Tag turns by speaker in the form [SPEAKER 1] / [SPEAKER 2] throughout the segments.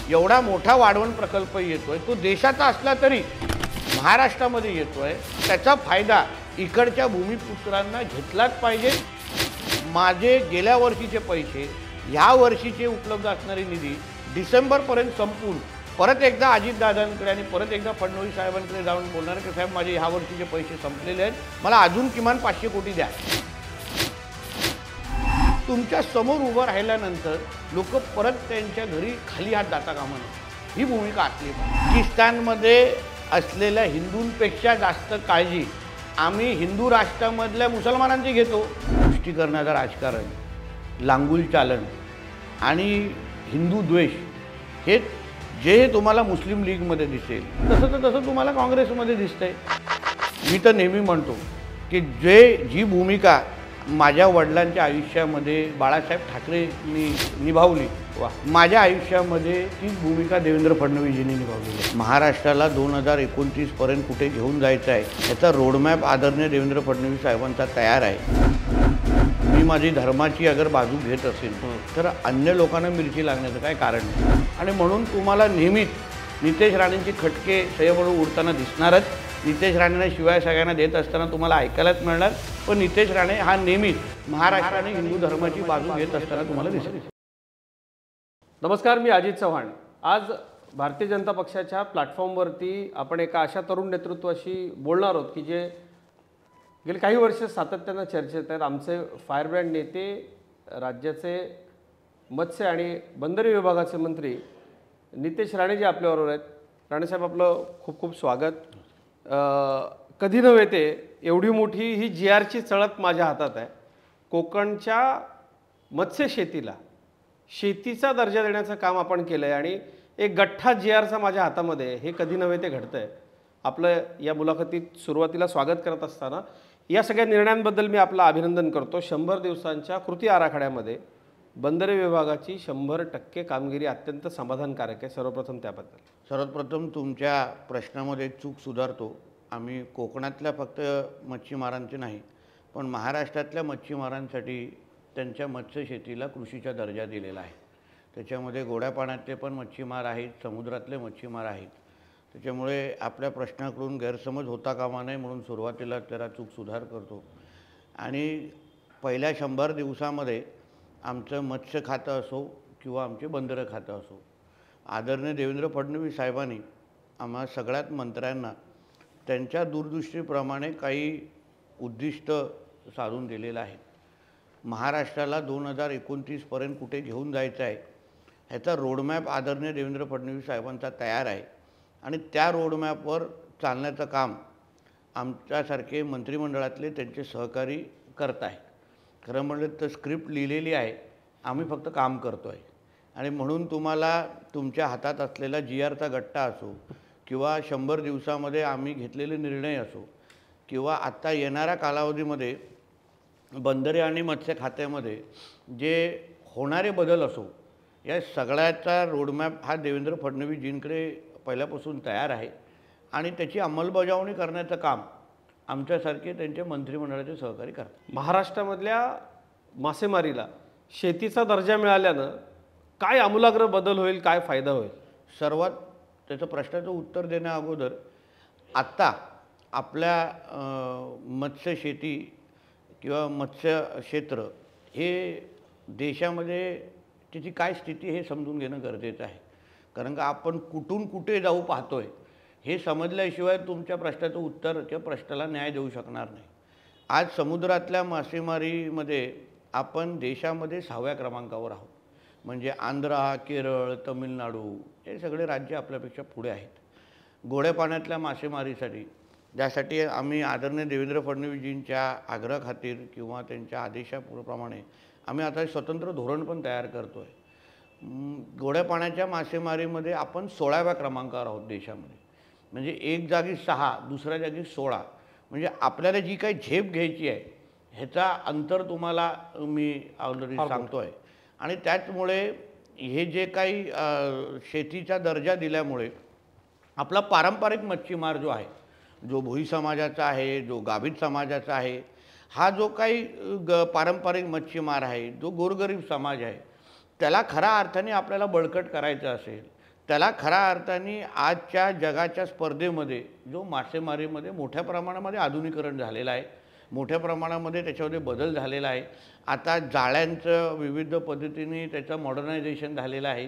[SPEAKER 1] एवढा मोठा वाढवण प्रकल्प येतोय, तो देशाचा असला तरी महाराष्ट्रामध्ये येतोय, त्याचा फायदा इकडच्या भूमिपुत्रांना घेतलाच पाहिजे। माझे गेल्या वर्षीचे पैसे ह्या वर्षीचे उपलब्ध असणारे निधी डिसेंबरपर्यंत संपून परत एकदा अजितदादांकडे आणि परत एकदा फडणवीस साहेबांकडे जाऊन बोलणार की साहेब माझे ह्या वर्षीचे पैसे संपलेले आहेत, मला अजून किमान 500 कोटी द्या। तुमच्या समोर उभं राहिल्यानंतर लोक परत त्यांच्या घरी खाली हात जाता कामा नये, ही भूमिका असली पाहिजे। पाकिस्तानमध्ये असलेल्या हिंदूंपेक्षा जास्त काळजी आम्ही हिंदू राष्ट्रामधल्या मुसलमानांची घेतो। तुष्टीकरणाचं राजकारण, लांगुल चालन आणि हिंदू द्वेष हे जे तुम्हाला मुस्लिम लीगमध्ये दिसेल तसं तुम्हाला काँग्रेसमध्ये दिसतंय। मी तर नेहमी म्हणतो की जी भूमिका माझ्या वडिलांच्या आयुष्यामध्ये बाळासाहेब ठाकरेंनी निभावली, माझ्या आयुष्यामध्ये तीच भूमिका देवेंद्र फडणवीसजींनी निभावली आहे। महाराष्ट्राला 2029 पर्यंत कुठे घेऊन जायचं आहे याचा रोडमॅप आदरणीय देवेंद्र फडणवीस साहेबांचा तयार आहे। मी माझी धर्माची अगर बाजू घेत असेल तर अन्य लोकांना मिरची लागण्याचं काय कारण नाही। आणि म्हणून तुम्हाला नेहमीच नितेश राणेंचे खटके सय्यबळू उडताना दिसणारच। नितेश राणेंना शिवाय सगळ्यांना देत असताना तुम्हाला ऐकायलाच मिळणार, पण नितेश राणे हा नेहमीच महाराष्ट्र आणि हिंदू धर्माची बाजू घेत असताना तुम्हाला दिसेल।
[SPEAKER 2] नमस्कार, मी अजित चव्हाण। आज भारतीय जनता पक्षाच्या प्लॅटफॉर्मवरती आपण एका अशा तरुण नेतृत्वाशी बोलणार आहोत की जे गेली काही वर्ष सातत्यानं चर्चेत आहेत। आमचे फायरब्रँड नेते, राज्याचे मत्स्य आणि बंदरी विभागाचे मंत्री नितेश राणे जे आपल्याबरोबर आहेत। राणेसाहेब, आपलं खूप खूप स्वागत। कधी नव्हे ते एवढी मोठी ही GRची चळत माझ्या हातात आहे। कोकणच्या मत्स्य शेतीला शेतीचा दर्जा देण्याचं काम आपण केलं आहे आणि एक गठ्ठा GRचा माझ्या हातामध्ये, हे कधी नव्हे ते घडतं आहे। आपलं या मुलाखतीत सुरुवातीला स्वागत करत असताना या सगळ्या निर्णयांबद्दल मी आपलं अभिनंदन करतो। 100 दिवसांच्या कृती आराखड्यामध्ये बंदरे विभागाची 100% कामगिरी अत्यंत समाधानकारक आहे। सर्वप्रथम त्याबद्दल।
[SPEAKER 1] सर्वप्रथम तुमच्या प्रश्नामध्ये चूक सुधारतो। आम्ही कोकणातल्या फक्त मच्छीमारांचे नाही, पण महाराष्ट्रातल्या मच्छीमारांसाठी त्यांच्या मत्स्य शेतीला कृषीचा दर्जा दिलेला आहे। त्याच्यामध्ये गोड्या पाण्यातले पण मच्छीमार आहेत, समुद्रातले मच्छीमार आहेत। त्याच्यामुळे आपल्या प्रश्नाकडून गैरसमज होता कामा नये म्हणून सुरुवातीला त्याला चूक सुधार करतो। आणि पहिल्या 100 दिवसामध्ये आमचं मत्स्य खातं असो किंवा आमचे बंदरं खातं असो, आदरणीय देवेंद्र फडणवीस साहेबांनी आम्हा सगळ्यात मंत्र्यांना त्यांच्या दूरदृष्टीप्रमाणे काही उद्दिष्ट साधून दिलेलं आहे। महाराष्ट्राला 2029 पर्यंत कुठे घेऊन जायचं आहे ह्याचा रोडमॅप आदरणीय देवेंद्र फडणवीस साहेबांचा तयार आहे आणि त्या रोडमॅपवर चालण्याचं काम आमच्यासारखे मंत्रिमंडळातले त्यांचे सहकारी करत आहेत। खरं म्हणलं तर स्क्रिप्ट लिहिलेली आहे, आम्ही फक्त काम करतो आहे। आणि म्हणून तुम्हाला तुमच्या हातात असलेला GRचा गट्टा असो किंवा 100 दिवसामध्ये आम्ही घेतलेले निर्णय असो किंवा आत्ता येणाऱ्या कालावधीमध्ये बंदरे आणि मत्स्य खात्यामध्ये जे होणारे बदल असो, या सगळ्याचा रोडमॅप हा देवेंद्र फडणवीसजींकडे पहिल्यापासून तयार आहे आणि त्याची अंमलबजावणी करण्याचं काम आमच्यासारखे त्यांचे मंत्रिमंडळाचे सहकारी करतात।
[SPEAKER 2] महाराष्ट्रामधल्या मासेमारीला शेतीचा दर्जा मिळाल्यानं काय आमूलाग्र बदल होईल, काय फायदा होईल?
[SPEAKER 1] सर्वात त्याचं प्रश्नाचं उत्तर देण्या अगोदर आत्ता आपल्या मत्स्य शेती किंवा मत्स्य क्षेत्र हे देशामध्ये त्याची काय स्थिती हे समजून घेणं गरजेचं आहे। कारण का आपण कुठून कुठे जाऊ पाहतोय हे समजल्याशिवाय तुमच्या प्रश्नाचं उत्तर किंवा प्रश्नाला न्याय देऊ शकणार नाही। आज समुद्रातल्या मासेमारीमध्ये आपण देशामध्ये 6व्या क्रमांकावर आहोत। म्हणजे आंध्र, केरळ, तमिळनाडू हे सगळे राज्य आपल्यापेक्षा पुढे आहेत। गोड्या पाण्यातल्या मासेमारीसाठी ज्यासाठी आम्ही आदरणीय देवेंद्र फडणवीसजींच्या आग्रहाखातीर किंवा त्यांच्या आदेशाप्रमाणे आम्ही आता स्वतंत्र धोरण पण तयार करतो आहे। गोड्या पाण्याच्या मासेमारीमध्ये आपण 16व्या क्रमांकावर आहोत देशामध्ये। म्हणजे एक जागी 6, दुसऱ्या जागी 16, म्हणजे आपल्याला जी काही झेप घ्यायची आहे ह्याचा अंतर तुम्हाला मी ऑलरेडी सांगतो आहे। आणि त्याचमुळे हे जे काही शेतीचा दर्जा दिल्यामुळे आपला पारंपरिक मच्छीमार जो आहे, जो भोई समाजाचा आहे, जो गाभित समाजाचा आहे, हा जो काही पारंपरिक मच्छीमार आहे, जो गोरगरीब समाज आहे, त्याला खऱ्या अर्थाने आपल्याला बळकट करायचं असेल त्याला खऱ्या अर्थाने आजच्या जगाच्या स्पर्धेमध्ये जो मासेमारीमध्ये मोठ्या प्रमाणामध्ये आधुनिकीकरण झालेलं आहे, मोठ्या प्रमाणामध्ये त्याच्यामध्ये बदल झालेला आहे. आता जाळ्यांचं विविध पद्धतीने त्याचं मॉडर्नायझेशन झालेलं आहे.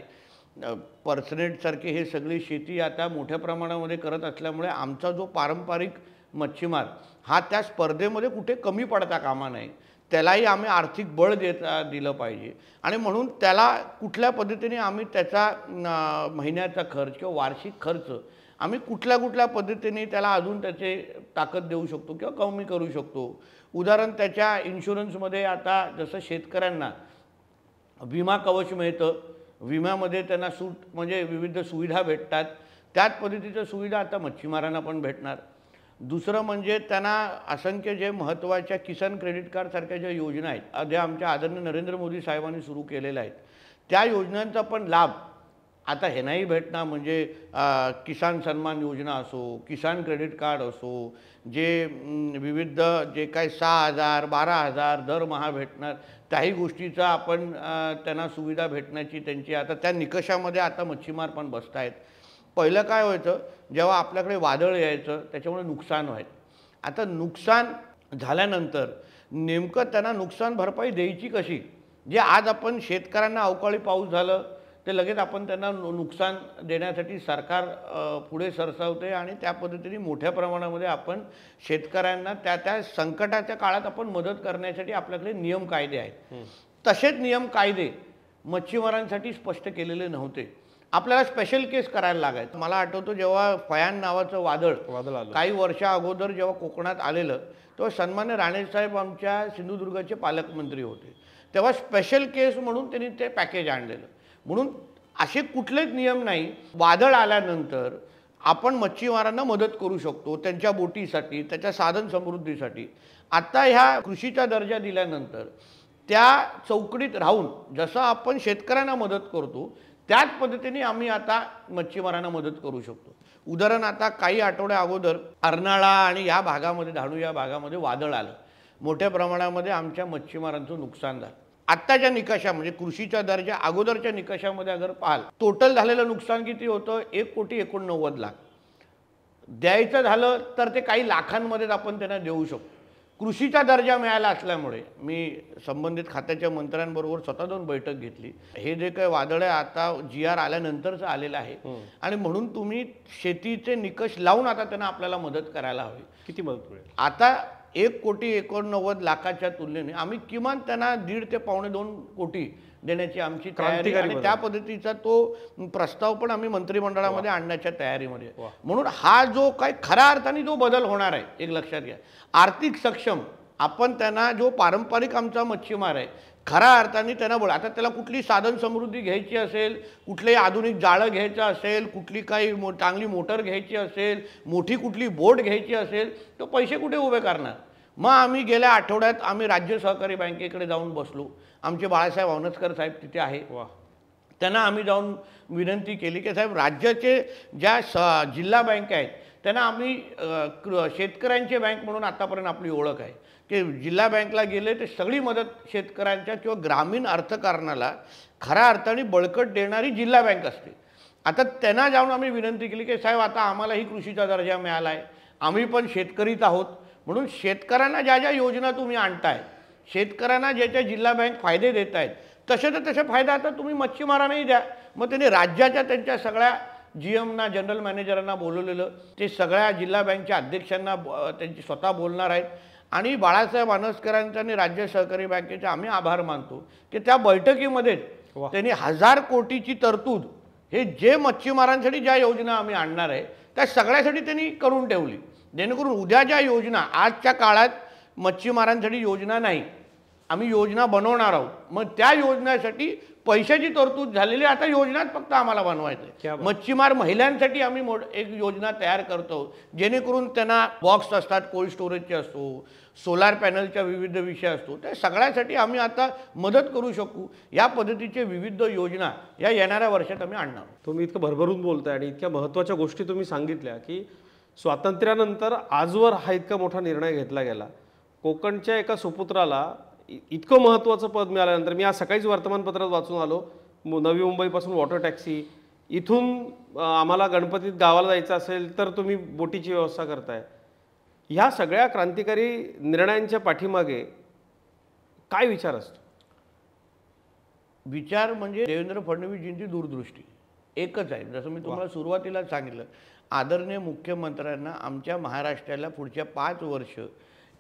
[SPEAKER 1] पर्सनेटसारखी हे सगळी शेती आता मोठ्या प्रमाणामध्ये करत असल्यामुळे आमचा जो पारंपरिक मच्छीमार हा त्या स्पर्धेमध्ये कुठे कमी पडता कामा नये, त्यालाही आम्ही आर्थिक बळ दिलं पाहिजे. आणि म्हणून त्याला कुठल्या पद्धतीने आम्ही त्याचा महिन्याचा खर्च किंवा वार्षिक खर्च आम्ही कुठल्या पद्धतीने त्याला अजून त्याचे ताकद देऊ शकतो किंवा कमी करू शकतो. उदाहरण त्याच्या इन्शुरन्समध्ये आता जसं शेतकऱ्यांना विमा कवच मिळतं, विम्यामध्ये त्यांना सूट म्हणजे विविध सुविधा भेटतात, त्याच पद्धतीच्या सुविधा आता मच्छीमारांना पण भेटणार. दुसरं म्हणजे त्यांना असंख्य जे महत्त्वाच्या किसान क्रेडिट कार्डसारख्या ज्या योजना आहेत, ज्या आमच्या आदरणीय नरेंद्र मोदी साहेबांनी सुरू केलेल्या आहेत, त्या योजनांचा पण लाभ आता हे नाही भेटणार. म्हणजे किसान सन्मान योजना असो, किसान क्रेडिट कार्ड असो, जे विविध जे काही 6,000 12,000 दरमहा भेटणार, त्याही गोष्टीचा आपण त्यांना सुविधा भेटण्याची त्यांची आता त्या निकषामध्ये आता मच्छीमार पण बसत आहेत. पहिलं काय व्हायचं, जेव्हा आपल्याकडे वादळ यायचं त्याच्यामुळे नुकसान व्हायचं. आता नुकसान झाल्यानंतर नेमकं त्यांना नुकसान भरपाई द्यायची कशी, जे आज आपण शेतकऱ्यांना अवकाळी पाऊस झालं ते लगेच आपण त्यांना नुकसान देण्यासाठी सरकार पुढे सरसावते आणि त्या पद्धतीने मोठ्या प्रमाणामध्ये आपण शेतकऱ्यांना त्या संकटाच्या काळात आपण मदत करण्यासाठी आपल्याकडे नियम कायदे आहेत. तसेच नियम कायदे मच्छीमारांसाठी स्पष्ट केलेले नव्हते. आपल्याला स्पेशल केस करायला लागायचं. मला आठवतं जेव्हा फयान नावाचं वादळ काही वर्षा अगोदर जेव्हा कोकणात आलेलं, तेव्हा सन्मान्य राणेसाहेब आमच्या सिंधुदुर्गाचे पालकमंत्री होते, तेव्हा स्पेशल केस म्हणून त्यांनी ते पॅकेज आणलेलं. म्हणून असे कुठलेच नियम नाही. वादळ आल्यानंतर आपण मच्छीमारांना मदत करू शकतो त्यांच्या बोटीसाठी, त्याच्या साधन समृद्धीसाठी. आता ह्या कृषीचा दर्जा दिल्यानंतर त्या चौकडीत राहून जसं आपण शेतकऱ्यांना मदत करतो त्याच पद्धतीने आम्ही आता मच्छीमारांना मदत करू शकतो. उदाहरण आता काही आठवड्या अगोदर अर्नाळा आणि या भागामध्ये, धाणू या भागामध्ये वादळ आलं, मोठ्या प्रमाणामध्ये आमच्या मच्छीमारांचं नुकसान झालं. आत्ताच्या निकषा म्हणजे कृषीचा दर्जा अगोदरच्या निकषामध्ये अगर पाहाल, टोटल झालेलं नुकसान किती होतं, 1,89,00,000. द्यायचं झालं तर ते काही लाखांमध्येच आपण त्यांना देऊ शकतो. कृषीचा दर्जा मिळाला असल्यामुळे मी संबंधित खात्याच्या मंत्र्यांबरोबर स्वतः जाऊन बैठक घेतली. हे जे काही वादळ आहे आता GR आल्यानंतरच आलेलं आहे आणि म्हणून तुम्ही शेतीचे निकष लावून आता त्यांना आपल्याला मदत करायला हवी.
[SPEAKER 2] किती मदत मिळेल
[SPEAKER 1] आता 1,89,00,000 तुलनेने आम्ही किमान त्यांना 1.5 ते 2.25 कोटी देण्याची आमची तयारी आणि त्या पद्धतीचा तो प्रस्ताव पण आम्ही मंत्रिमंडळामध्ये आणण्याच्या तयारीमध्ये. म्हणून हा जो काय खऱ्या अर्थाने जो बदल होणार आहे, एक लक्षात घ्या, आर्थिक सक्षम आपण त्यांना जो पारंपरिक आमचा मच्छीमार आहे खऱ्या अर्थाने त्यांना बोला. आता त्याला कुठली साधन समृद्धी घ्यायची असेल, कुठलेही आधुनिक जाळं घ्यायचं असेल, कुठली काही चांगली मोटर घ्यायची असेल, मोठी कुठली बोट घ्यायची असेल, तो पैसे कुठे उभे करणार. मग आम्ही गेल्या आठवड्यात आम्ही राज्य सहकारी बँकेकडे जाऊन बसलो. आमचे बाळासाहेब औनस्कर साहेब तिथे आहे. त्यांना आम्ही जाऊन विनंती केली की साहेब, राज्याचे ज्या जिल्हा बँक आहेत त्यांना आम्ही शेतकऱ्यांची बँक म्हणून आतापर्यंत आपली ओळख आहे की जिल्हा बँकला गेले ते सगळी मदत शेतकऱ्यांच्या किंवा ग्रामीण अर्थकारणाला खऱ्या अर्थाने बळकट देणारी जिल्हा बँक असते. आता त्यांना जाऊन आम्ही विनंती केली की साहेब, आता आम्हालाही कृषीचा दर्जा मिळाला आहे, आम्ही पण शेतकरीच आहोत, म्हणून शेतकऱ्यांना ज्या ज्या योजना तुम्ही आणताय, शेतकऱ्यांना ज्याच्या जिल्हा बँक फायदे देत आहेत तसे फायदा आता तुम्ही मच्छीमारांनाही द्या. मग त्यांनी राज्याच्या त्यांच्या सगळ्या GMना, जनरल मॅनेजरांना बोलवलेलं, ते सगळ्या जिल्हा बँकच्या अध्यक्षांना त्यांची स्वतः बोलणार आहेत. आणि बाळासाहेब औनस्करांचा आणि राज्य सहकारी बँकेचे आम्ही आभार मानतो की त्या बैठकीमध्ये त्यांनी 1,000 कोटीची तरतूद हे जे मच्छीमारांसाठी ज्या योजना आम्ही आणणार आहे त्या सगळ्यासाठी त्यांनी करून ठेवली, जेणेकरून उद्या ज्या योजना आजच्या काळात मच्छीमारांसाठी योजना नाही, आम्ही योजना बनवणार आहोत, मग त्या योजनेसाठी पैशाची तरतूद झालेली, आता योजनाच फक्त आम्हाला बनवायचं आहे. मच्छीमार महिलांसाठी आम्ही एक योजना तयार करतो, जेणेकरून त्यांना बॉक्स असतात, कोल्ड स्टोरेजचे असतो, सोलार पॅनलच्या विविध विषय असतो, त्या सगळ्यासाठी आम्ही आता मदत करू शकू. या पद्धतीचे विविध योजना या येणाऱ्या वर्षात आम्ही आणणार.
[SPEAKER 2] तुम्ही इतकं भरभरून बोलताय आणि इतक्या महत्त्वाच्या गोष्टी तुम्ही सांगितल्या की स्वातंत्र्यानंतर आजवर हा इतका मोठा निर्णय घेतला गेला. कोकणच्या एका सुपुत्राला इतकं महत्त्वाचं पद मिळाल्यानंतर, मी आज सकाळीच वर्तमानपत्रात वाचून आलो, नवी मुंबईपासून वॉटर टॅक्सी, इथून आम्हाला गणपतीत गावाला जायचं असेल तर तुम्ही बोटीची व्यवस्था करताय. ह्या सगळ्या क्रांतिकारी निर्णयांच्या पाठीमागे काय विचार असतो?
[SPEAKER 1] विचार म्हणजे देवेंद्र फडणवीसजींची दूरदृष्टी एकच आहे. जसं मी तुम्हाला सुरुवातीला सांगितलं, आदरणीय मुख्यमंत्र्यांना आमच्या महाराष्ट्राला पुढच्या 5 वर्ष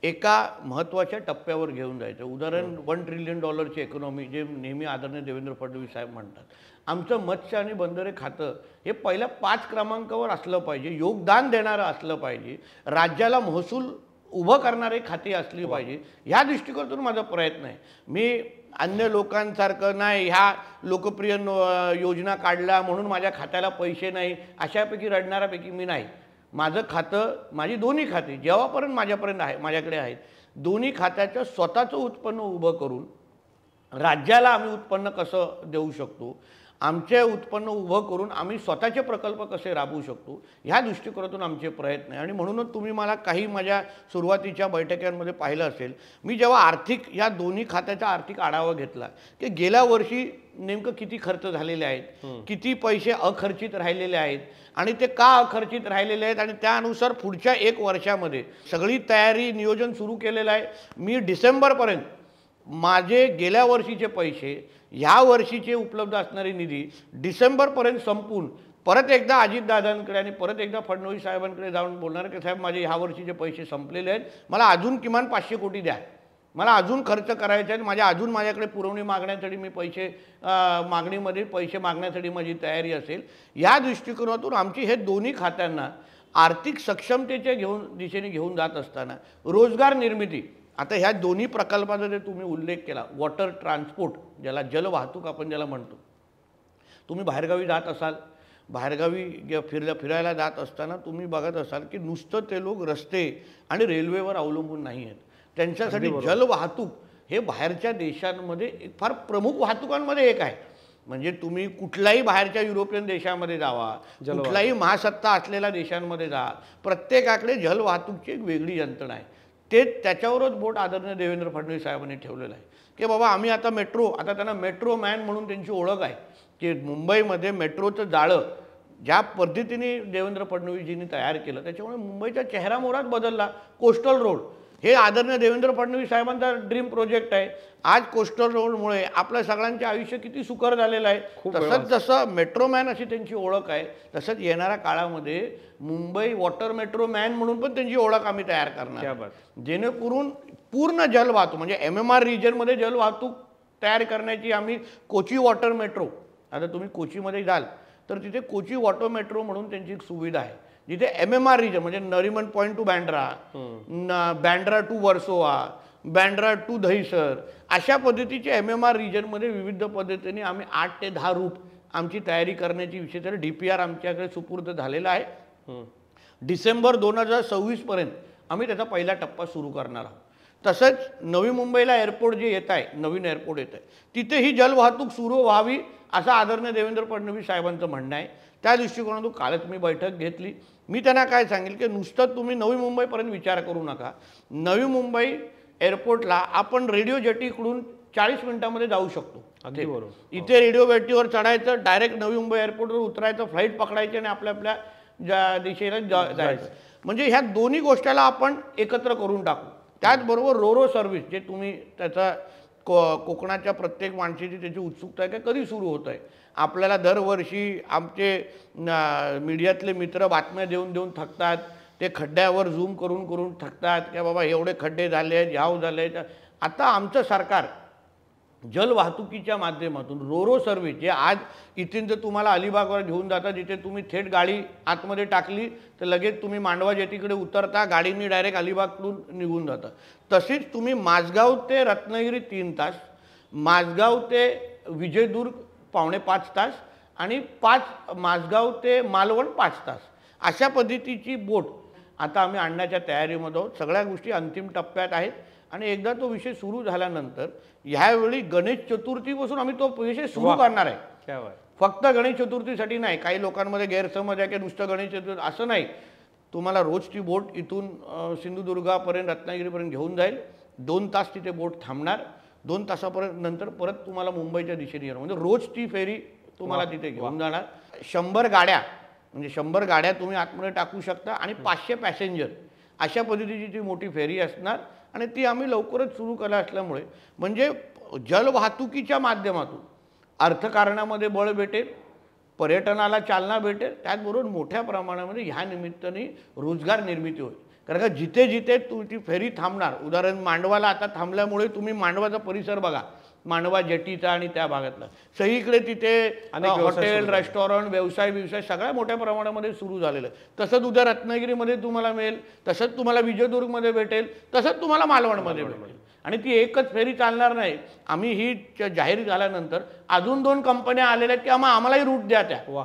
[SPEAKER 1] एका महत्त्वाच्या टप्प्यावर घेऊन जायचं. उदाहरण $1 ट्रिलियन इकॉनॉमी जे नेहमी आदरणीय देवेंद्र फडणवीस साहेब म्हणतात. आमचं मत्स्य आणि बंदरे खातं हे पहिल्या 5 क्रमांकावर असलं पाहिजे, योगदान देणारं असलं पाहिजे, राज्याला महसूल उभं करणारे खाती असली पाहिजे. ह्या दृष्टिकोनातून माझा प्रयत्न आहे. मी अन्य लोकांसारखं नाही, ह्या लोकप्रिय योजना काढल्या म्हणून माझ्या खात्याला पैसे नाही अशापैकी रडणाऱ्यापैकी मी नाही. माझं खातं, माझी दोन्ही खाती जेव्हापर्यंत माझ्याकडे आहेत, दोन्ही खात्याचं स्वतःचं उत्पन्न उभं करून राज्याला आम्ही उत्पन्न कसं देऊ शकतो, आमचे उत्पन्न उभं करून आम्ही स्वतःचे प्रकल्प कसे राबवू शकतो, ह्या दृष्टिकोनातून आमचे प्रयत्न आहे. आणि म्हणूनच तुम्ही मला काही माझ्या सुरुवातीच्या बैठकांमध्ये पाहिलं असेल, मी जेव्हा या दोन्ही खात्याचा आर्थिक आढावा घेतला की गेल्या वर्षी नेमकं किती खर्च झालेले आहेत, किती पैसे अखर्चित राहिलेले आहेत आणि ते का अखर्चित राहिलेले आहेत आणि त्यानुसार पुढच्या 1 वर्षामध्ये सगळी तयारी नियोजन सुरू केलेलं आहे. मी डिसेंबरपर्यंत माझे गेल्या वर्षीचे पैसे, ह्या वर्षीचे उपलब्ध असणारे निधी डिसेंबरपर्यंत संपून परत एकदा अजितदादांकडे आणि परत एकदा फडणवीस साहेबांकडे जाऊन बोलणार की साहेब माझे ह्या वर्षीचे पैसे संपलेले आहेत, मला अजून किमान 500 कोटी द्या, मला अजून खर्च करायचे आहेत, माझ्याकडे पुरवणी मागण्यासाठी मी मागणीमध्ये पैसे मागण्यासाठी माझी तयारी असेल. या दृष्टिकोनातून आमची हे दोन्ही खात्यांना आर्थिक सक्षमतेच्या दिशेने घेऊन जात असताना रोजगार निर्मिती, आता ह्या दोन्ही प्रकल्पाचा जे तुम्ही उल्लेख केला, वॉटर ट्रान्सपोर्ट ज्याला जलवाहतूक आपण ज्याला म्हणतो, तुम्ही बाहेरगावी जात असाल, बाहेरगावी फिरायला जात असताना तुम्ही बघत असाल की नुसतं ते लोक रस्ते आणि रेल्वेवर अवलंबून नाही आहेत. त्यांच्यासाठी जलवाहतूक हे बाहेरच्या देशांमध्ये एक फार प्रमुख वाहतुकांमध्ये एक आहे. म्हणजे तुम्ही कुठल्याही बाहेरच्या युरोपियन देशामध्ये जावा, कुठलाही महासत्ता असलेल्या देशांमध्ये जा, प्रत्येकाकडे जलवाहतूकची एक वेगळी यंत्रणा आहे. त्याच्यावरच बोट आदरणीय देवेंद्र फडणवीस साहेबांनी ठेवलेलं आहे की बाबा आम्ही आता त्यांना मेट्रो मॅन म्हणून त्यांची ओळख आहे की मुंबईमध्ये मेट्रोचं जाळं ज्या पद्धतीने देवेंद्र फडणवीसजींनी तयार केलं त्याच्यामुळे मुंबईचा चेहरामोहराच बदलला. कोस्टल रोड हे आदरणीय देवेंद्र फडणवीस साहेबांचा ड्रीम प्रोजेक्ट आहे. आज कोस्टल रोडमुळे आपल्या सगळ्यांचे आयुष्य किती सुकर झालेलं आहे. तसंच जसं मेट्रो मॅन अशी त्यांची ओळख आहे, तसंच येणाऱ्या काळामध्ये मुंबई वॉटर मेट्रो मॅन म्हणून पण त्यांची ओळख आम्ही तयार करणार, जेणेकरून पूर्ण जलवाहतूक म्हणजे MMR रिजनमध्ये जलवाहतूक तयार करण्याची आम्ही कोची वॉटर मेट्रो, आता तुम्ही कोचीमध्ये जाल तर तिथे कोची वॉटर मेट्रो म्हणून त्यांची एक सुविधा आहे, जिथे MMR रिजन म्हणजे Nariman point to Bandra, Bandra to Versova, Bandra to Dahisar अशा पद्धतीचे MMR रिजनमध्ये विविध पद्धतीने आम्ही 8 ते 10 रूट आमची तयारी करण्याची विषय तर DPR आमच्याकडे सुपूर्द झालेला आहे. डिसेंबर 2026 पर्यंत आम्ही त्याचा पहिला टप्पा सुरू करणार आहोत. तसंच नवी मुंबईला एअरपोर्ट जे येत आहे, नवीन एअरपोर्ट येत आहे, तिथे ही जलवाहतूक सुरू व्हावी असं आदरणीय देवेंद्र फडणवीस साहेबांचं म्हणणं आहे. त्या दृष्टिकोनातून कालच मी बैठक घेतली. मी त्यांना काय सांगेल की नुसतं तुम्ही नवी मुंबईपर्यंत विचार करू नका. नवी मुंबई एअरपोर्टला आपण रेडिओ जेटीकडून 40 मिनिटांमध्ये जाऊ शकतो.
[SPEAKER 2] अगदी बरोबर.
[SPEAKER 1] इथे रेडिओ जेटीवर चढायचं, डायरेक्ट नवी मुंबई एअरपोर्टवर उतरायचं, फ्लाईट पकडायची आणि आपल्या ज्या दिशेला जायचं. म्हणजे ह्या दोन्ही गोष्टीला आपण एकत्र करून टाकू. त्याचबरोबर रोरो सर्व्हिस जे तुम्ही त्याचा कोकणाच्या प्रत्येक माणसाची त्याची उत्सुकता आहे का कधी सुरू होत आहे. आपल्याला दरवर्षी आमचे मीडियातले मित्र बातम्या देऊन थकतात, ते खड्ड्यावर झूम करून थकतात की बाबा एवढे खड्डे झाले आहेत, ह्याव झाले आहेत. आता आमचं सरकार जलवाहतुकीच्या माध्यमातून रोरो सर्व्हिस जे आज इथून जर तुम्हाला अलिबागवर घेऊन जाता, जिथे तुम्ही थेट गाडी आतमध्ये टाकली तर लगेच तुम्ही मांडवा जेटीकडे उतरता, गाडीनी डायरेक्ट अलिबागकडून निघून जाता. तशीच तुम्ही माझगाव ते रत्नागिरी 3 तास, माझगाव ते विजयदुर्ग 4.5 तास आणि माझगाव ते मालवण 5 तास अशा पद्धतीची बोट आता आम्ही आणण्याच्या तयारीमध्ये आहोत. सगळ्या गोष्टी अंतिम टप्प्यात आहेत आणि एकदा तो विषय सुरू झाल्यानंतर ह्यावेळी गणेश चतुर्थीपासून आम्ही तो विषय सुरू करणार आहे. फक्त गणेश चतुर्थीसाठी नाही. काही लोकांमध्ये गैरसमज आहे की नुसतं गणेश चतुर्थी असं नाही. तुम्हाला रोज ती बोट इथून सिंधुदुर्गापर्यंत रत्नागिरीपर्यंत घेऊन जाईल. 2 तास तिथे बोट थांबणार. 2 तासापर्यंत नंतर परत तुम्हाला मुंबईच्या दिशेने येणार. म्हणजे रोज ती फेरी तुम्हाला तिथे घेऊन जाणार. 100 गाड्या म्हणजे 100 गाड्या तुम्ही आतमध्ये टाकू शकता आणि 500 पॅसेंजर अशा पद्धतीची ती मोठी फेरी असणार आणि ती आम्ही लवकरच सुरू केला असल्यामुळे म्हणजे जलवाहतुकीच्या माध्यमातून अर्थकारणामध्ये बळ भेटेल, पर्यटनाला चालना भेटेल, त्याचबरोबर मोठ्या प्रमाणामध्ये ह्या निमित्ताने रोजगार निर्मिती होईल. कारण का जिथे जिथे ती फेरी थांबणार, उदाहरण मांडवाला आता थांबल्यामुळे तुम्ही मांडवाचा परिसर बघा, मांडवा जेटीचा आणि त्या भागातला सगळीकडे तिथे हॉटेल, रेस्टॉरंट, व्यवसाय सगळ्या मोठ्या प्रमाणामध्ये सुरू झालेलं आहे. तसंच उद्या रत्नागिरीमध्ये तुम्हाला मिळेल, तसंच तुम्हाला विजयदुर्गमध्ये भेटेल, तसंच तुम्हाला मालवणमध्ये भेटेल. आणि ती एकच फेरी चालणार नाही. आम्ही ही जाहीर झाल्यानंतर अजून 2 कंपन्या आलेल्या आहेत की आम्हालाही रूट द्या त्या.
[SPEAKER 2] वा,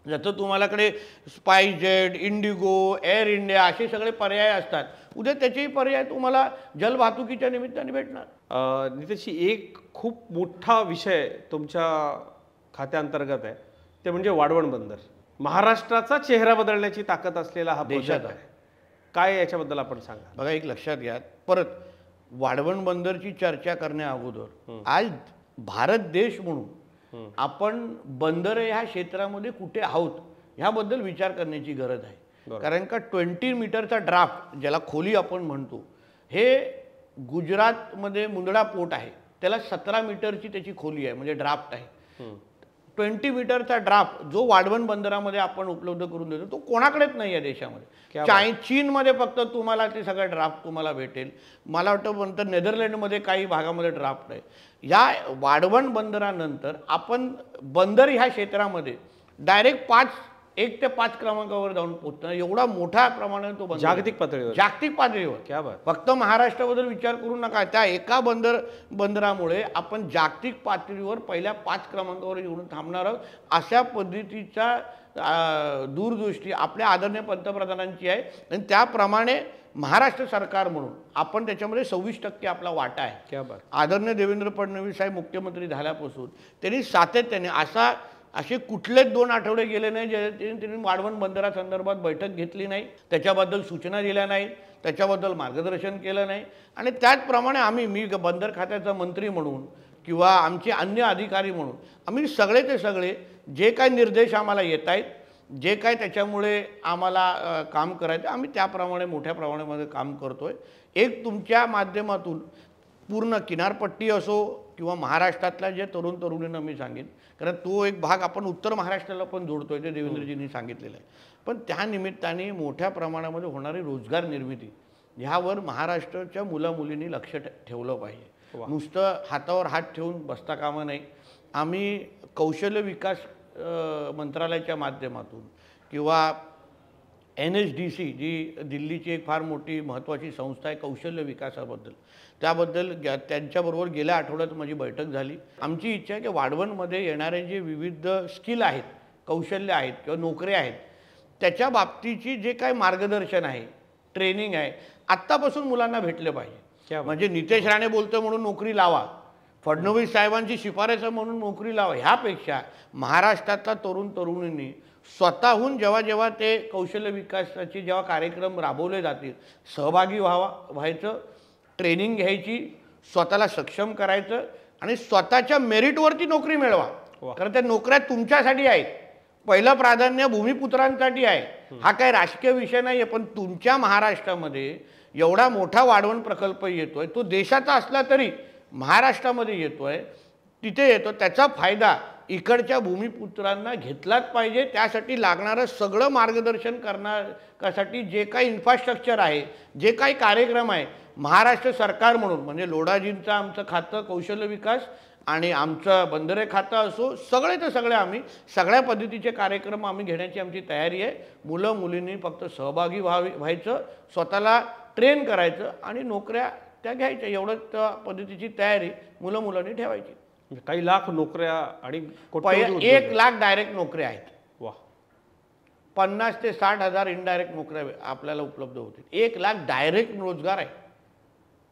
[SPEAKER 1] जसं तुम्हालाकडे स्पाइसजेट, इंडिगो, एअर इंडिया असे सगळे पर्याय असतात, उद्या त्याचेही पर्याय तुम्हाला जलवाहतुकीच्या निमित्ताने भेटणार.
[SPEAKER 2] नितेशजी, एक खूप मोठा विषय तुमच्या खात्याअंतर्गत आहे, ते म्हणजे वाढवण बंदर. महाराष्ट्राचा चेहरा बदलण्याची ताकद असलेला हा प्रोजेक्ट आहे. काय याच्याबद्दल आपण सांगा.
[SPEAKER 1] बघा, एक लक्षात घ्या, परत वाढवण बंदरची चर्चा करण्या अगोदर आज भारत देश म्हणून आपण बंदर ह्या क्षेत्रामध्ये कुठे आहोत ह्याबद्दल विचार करण्याची गरज आहे. कारण का 20 मीटरचा ड्राफ्ट ज्याला खोली आपण म्हणतो, हे गुजरातमध्ये मुंदडा पोर्ट आहे, त्याला 17 मीटरची त्याची खोली आहे, म्हणजे ड्राफ्ट आहे. 20 मीटरचा ड्राफ्ट जो वाढवण बंदरामध्ये आपण उपलब्ध करून देतो तो कोणाकडेच नाही आहे देशामध्ये. चीनमध्ये फक्त तुम्हाला ते सगळं ड्राफ्ट तुम्हाला भेटेल. मला वाटतं नंतर नेदरलँडमध्ये काही भागामध्ये ड्राफ्ट आहे. या वाढवण बंदरानंतर आपण बंदर ह्या क्षेत्रामध्ये डायरेक्ट 1 ते 5 क्रमांकावर जाऊन पोहोचणार, एवढा मोठ्या प्रमाणात तो बंदर
[SPEAKER 2] जागतिक
[SPEAKER 1] पातळीवर.
[SPEAKER 2] क्या बात.
[SPEAKER 1] फक्त महाराष्ट्राबद्दल विचार करू नका, त्या एका बंदरामुळे आपण जागतिक पातळीवर पहिल्या 5 क्रमांकावर येऊन थांबणार आहोत. अशा पद्धतीचा दूरदृष्टी आपल्या आदरणीय पंतप्रधानांची आहे आणि त्याप्रमाणे महाराष्ट्र सरकार म्हणून आपण त्याच्यामध्ये 26% आपला वाटा आहे.
[SPEAKER 2] क्या बात.
[SPEAKER 1] आदरणीय देवेंद्र फडणवीस साहेब मुख्यमंत्री झाल्यापासून त्यांनी सातत्याने असे कुठलेच 2 आठवडे गेले नाही जे त्यांनी वाढवण बंदरासंदर्भात बैठक घेतली नाही, त्याच्याबद्दल सूचना दिल्या नाही, त्याच्याबद्दल मार्गदर्शन केलं नाही. आणि त्याचप्रमाणे मी बंदर खात्याचा मंत्री म्हणून किंवा आमचे अन्य अधिकारी म्हणून आम्ही सगळे ते सगळे जे काही निर्देश आम्हाला येत आहेत, जे काय त्याच्यामुळे आम्हाला काम करायचं, आम्ही त्याप्रमाणे मोठ्या प्रमाणामध्ये काम करतोय. एक तुमच्या माध्यमातून पूर्ण किनारपट्टी असो किंवा महाराष्ट्रातल्या जे तरुण तरुणींना मी सांगेन, कारण तो एक भाग आपण उत्तर महाराष्ट्राला पण जोडतोय, ते देवेंद्रजींनी सांगितलेलं आहे. पण त्या निमित्ताने मोठ्या प्रमाणामध्ये होणारी रोजगार निर्मिती ह्यावर महाराष्ट्राच्या मुलामुलींनी लक्ष ठेवलं पाहिजे. नुसतं हातावर हात ठेवून बसता कामा नाही. आम्ही कौशल्य विकास मंत्रालयाच्या माध्यमातून किंवा NSDC जी दिल्लीची एक फार मोठी महत्त्वाची संस्था आहे कौशल्य विकासाबद्दल, त्याबद्दल त्यांच्याबरोबर गेल्या आठवड्यात माझी बैठक झाली. आमची इच्छा आहे की वाढवणमध्ये येणारे जे विविध स्किल आहेत, कौशल्य आहेत किंवा नोकऱ्या आहेत, त्याच्या बाबतीची जे काही मार्गदर्शन आहे, ट्रेनिंग आहे, आत्तापासून मुलांना भेटले पाहिजे. म्हणजे नितेश राणे बोलतो म्हणून नोकरी लावा, फडणवीस साहेबांची शिफारस म्हणून नोकरी लावा, ह्यापेक्षा महाराष्ट्रातल्या तरुण तरुणींनी स्वतःहून जेव्हा ते कौशल्य विकासाचे जेव्हा कार्यक्रम राबवले जातील, सहभागी व्हायचं, ट्रेनिंग घ्यायची, स्वतःला सक्षम करायचं आणि स्वतःच्या मेरिटवरती नोकरी मिळवा. कारण त्या नोकऱ्या तुमच्यासाठी आहेत. पहिलं प्राधान्य भूमिपुत्रांसाठी आहे. हा काही राजकीय विषय नाही आहे, पण तुमच्या महाराष्ट्रामध्ये एवढा मोठा वाढवण प्रकल्प येतोय, तो देशाचा असला तरी महाराष्ट्रामध्ये येतोय, तिथे येतो, त्याचा फायदा इकडच्या भूमिपुत्रांना घेतलाच पाहिजे. त्यासाठी लागणारं सगळं मार्गदर्शन करण्यासाठी जे काही इन्फ्रास्ट्रक्चर आहे, जे काही कार्यक्रम आहे, महाराष्ट्र सरकार म्हणून म्हणजे लोढाजींचं आमचं खातं कौशल्य विकास आणि आमचं बंदरे खातं असो, सगळे ते सगळे आम्ही सगळ्या पद्धतीचे कार्यक्रम आम्ही घेण्याची आमची तयारी आहे. मुलं मुलींनी फक्त सहभागी व्हायचं, स्वतःला ट्रेन करायचं आणि नोकऱ्या त्या घ्यायच्या, एवढं त्या पद्धतीची तयारी मुलांनी ठेवायची.
[SPEAKER 2] काही लाख नोकऱ्या आणि
[SPEAKER 1] 1 लाख डायरेक्ट नोकऱ्या आहेत.
[SPEAKER 2] वा.
[SPEAKER 1] 50 ते 60 हजार इनडायरेक्ट नोकऱ्या आपल्याला उपलब्ध होतील. 1 लाख डायरेक्ट रोजगार आहे.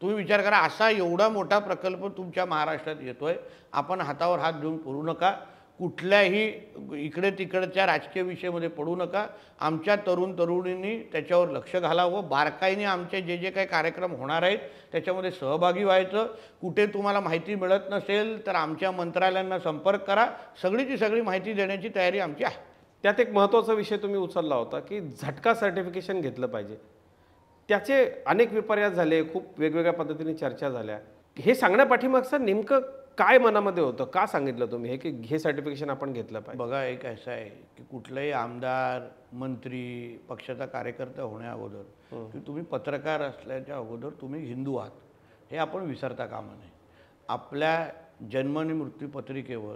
[SPEAKER 1] तुम्ही विचार करा, असा एवढा मोठा प्रकल्प तुमच्या महाराष्ट्रात येतोय, आपण हातावर हात घेऊन करू नका. कुठल्याही इकडे तिकडच्या राजकीय विषयामध्ये पडू नका. आमच्या तरुण तरुणींनी त्याच्यावर लक्ष घालावं. बारकाईने आमचे जे जे काही कार्यक्रम होणार आहेत त्याच्यामध्ये सहभागी व्हायचं. कुठे तुम्हाला माहिती मिळत नसेल तर आमच्या मंत्रालयांना संपर्क करा. सगळीची सगळी माहिती देण्याची तयारी आमची आहे.
[SPEAKER 2] त्यात एक महत्त्वाचा विषय तुम्ही उचलला होता की झटका सर्टिफिकेशन घेतलं पाहिजे. त्याचे अनेक विपर्यास झाले, खूप वेगवेगळ्या पद्धतीने चर्चा झाल्या. हे सांगण्यापाठीमागचं नेमकं काय मनामध्ये होतं? का सांगितलं तुम्ही हे की हे सर्टिफिकेशन आपण घेतलं पाहिजे?
[SPEAKER 1] बघा, एक असं आहे की कुठलाही आमदार, मंत्री, पक्षाचा कार्यकर्ता होण्या अगोदर की तुम्ही पत्रकार असल्याच्या अगोदर तुम्ही हिंदू आहात हे आपण विसरता कामा नये. आपल्या जन्म आणि मृत्यू पत्रिकेवर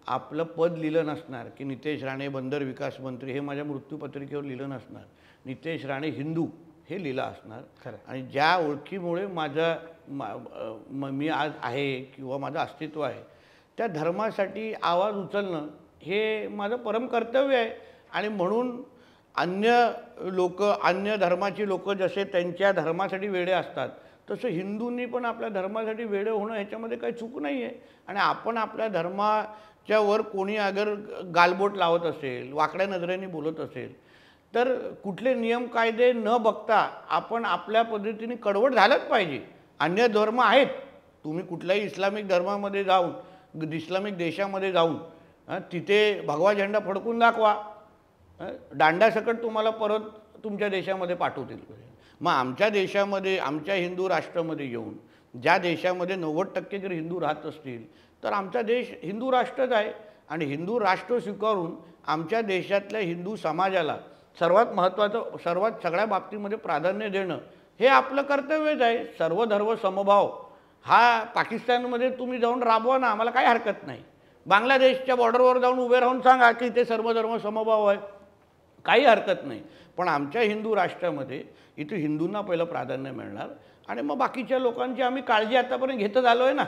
[SPEAKER 1] आपलं पद लिहिलं नसणार की नितेश राणे बंदर विकास मंत्री, हे माझ्या मृत्यू पत्रिकेवर लिहिलं नसणार. नितेश राणे हिंदू हे लिहिलं असणार.
[SPEAKER 2] खरं.
[SPEAKER 1] आणि ज्या ओळखीमुळे माझं मी आज आहे किंवा माझं अस्तित्व आहे त्या धर्मासाठी आवाज उचलणं हे माझं परम कर्तव्य आहे. आणि म्हणून अन्य लोक, अन्य धर्माची लोक जसे त्यांच्या धर्मासाठी वेडे असतात तसं हिंदूंनी पण आपल्या धर्मासाठी वेडे होणं ह्याच्यामध्ये काही चूक नाही आहे. आणि आपण आपल्या धर्माच्या वर कोणी अगर गालबोट लावत असेल, वाकड्या नजरेने बोलत असेल तर कुठले नियम कायदे न बघता आपण आपल्या पद्धतीने कडवट झालंच पाहिजे. अन्य धर्म आहेत, तुम्ही कुठल्याही इस्लामिक धर्मामध्ये जाऊन, इस्लामिक देशामध्ये जाऊन तिथे भगवा झेंडा फडकून दाखवा, दांडासकट तुम्हाला परत तुमच्या देशामध्ये पाठवतील. मग आमच्या देशामध्ये, आमच्या हिंदू राष्ट्रामध्ये येऊन, ज्या देशामध्ये 90% जर हिंदू राहत असतील तर आमचा देश हिंदू राष्ट्रच आहे. आणि हिंदू राष्ट्र स्वीकारून आमच्या देशातल्या हिंदू समाजाला सर्वात महत्त्वाचं, सर्वात सगळ्या बाबतीमध्ये प्राधान्य देणं हे आपलं कर्तव्यच आहे. सर्व धर्म समभाव हा पाकिस्तानमध्ये तुम्ही जाऊन राबवा ना, आम्हाला काही हरकत नाही. बांगलादेशच्या बॉर्डरवर जाऊन उभे राहून सांगा की इथे सर्व धर्म समभाव आहे, काही हरकत नाही. पण आमच्या हिंदू राष्ट्रामध्ये इथे हिंदूंना पहिलं प्राधान्य मिळणार आणि मग बाकीच्या लोकांची आम्ही काळजी आतापर्यंत घेतच आलो आहे ना,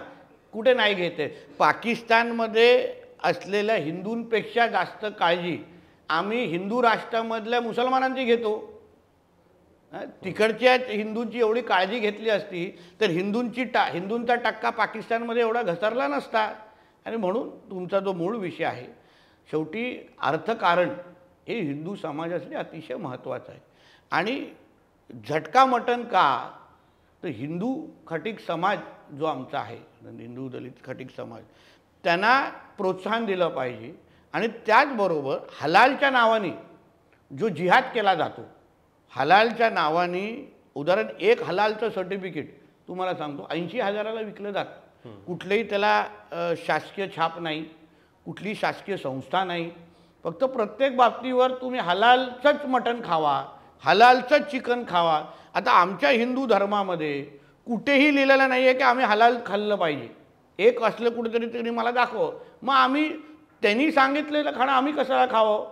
[SPEAKER 1] कुठे नाही घेते. पाकिस्तानमध्ये असलेल्या हिंदूंपेक्षा जास्त काळजी आम्ही हिंदू राष्ट्रामधल्या मुसलमानांची घेतो. तिकडच्या हिंदूंची एवढी काळजी घेतली असती तर हिंदूंचा टक्का पाकिस्तानमध्ये एवढा घसरला नसता. आणि म्हणून तुमचा जो मूळ विषय आहे, शेवटी अर्थकारण हे हिंदू समाजासाठी अतिशय महत्त्वाचं आहे. आणि झटका मटन का, तर हिंदू खटीक समाज जो आमचा आहे, हिंदू दलित खटीक समाज, त्यांना प्रोत्साहन दिलं पाहिजे. आणि त्याचबरोबर हलालच्या नावाने जो जिहाद केला जातो, हलालच्या नावाने, उदाहरण एक हलालचं सर्टिफिकेट तुम्हाला सांगतो 80,000ला विकलं जातं. कुठलेही त्याला शासकीय छाप नाही, कुठली शासकीय संस्था नाही. फक्त प्रत्येक बाबतीवर तुम्ही हलालचंच मटण खावा, हलालचंच चिकन खावा. आता आमच्या हिंदू धर्मामध्ये कुठेही लिहिलेलं नाही आहे की आम्ही हलाल खाल्लं पाहिजे. एक असलं कुठेतरी तरी मला दाखव. मग आम्ही त्यांनी सांगितलेलं खाणं आम्ही कशाला खावं?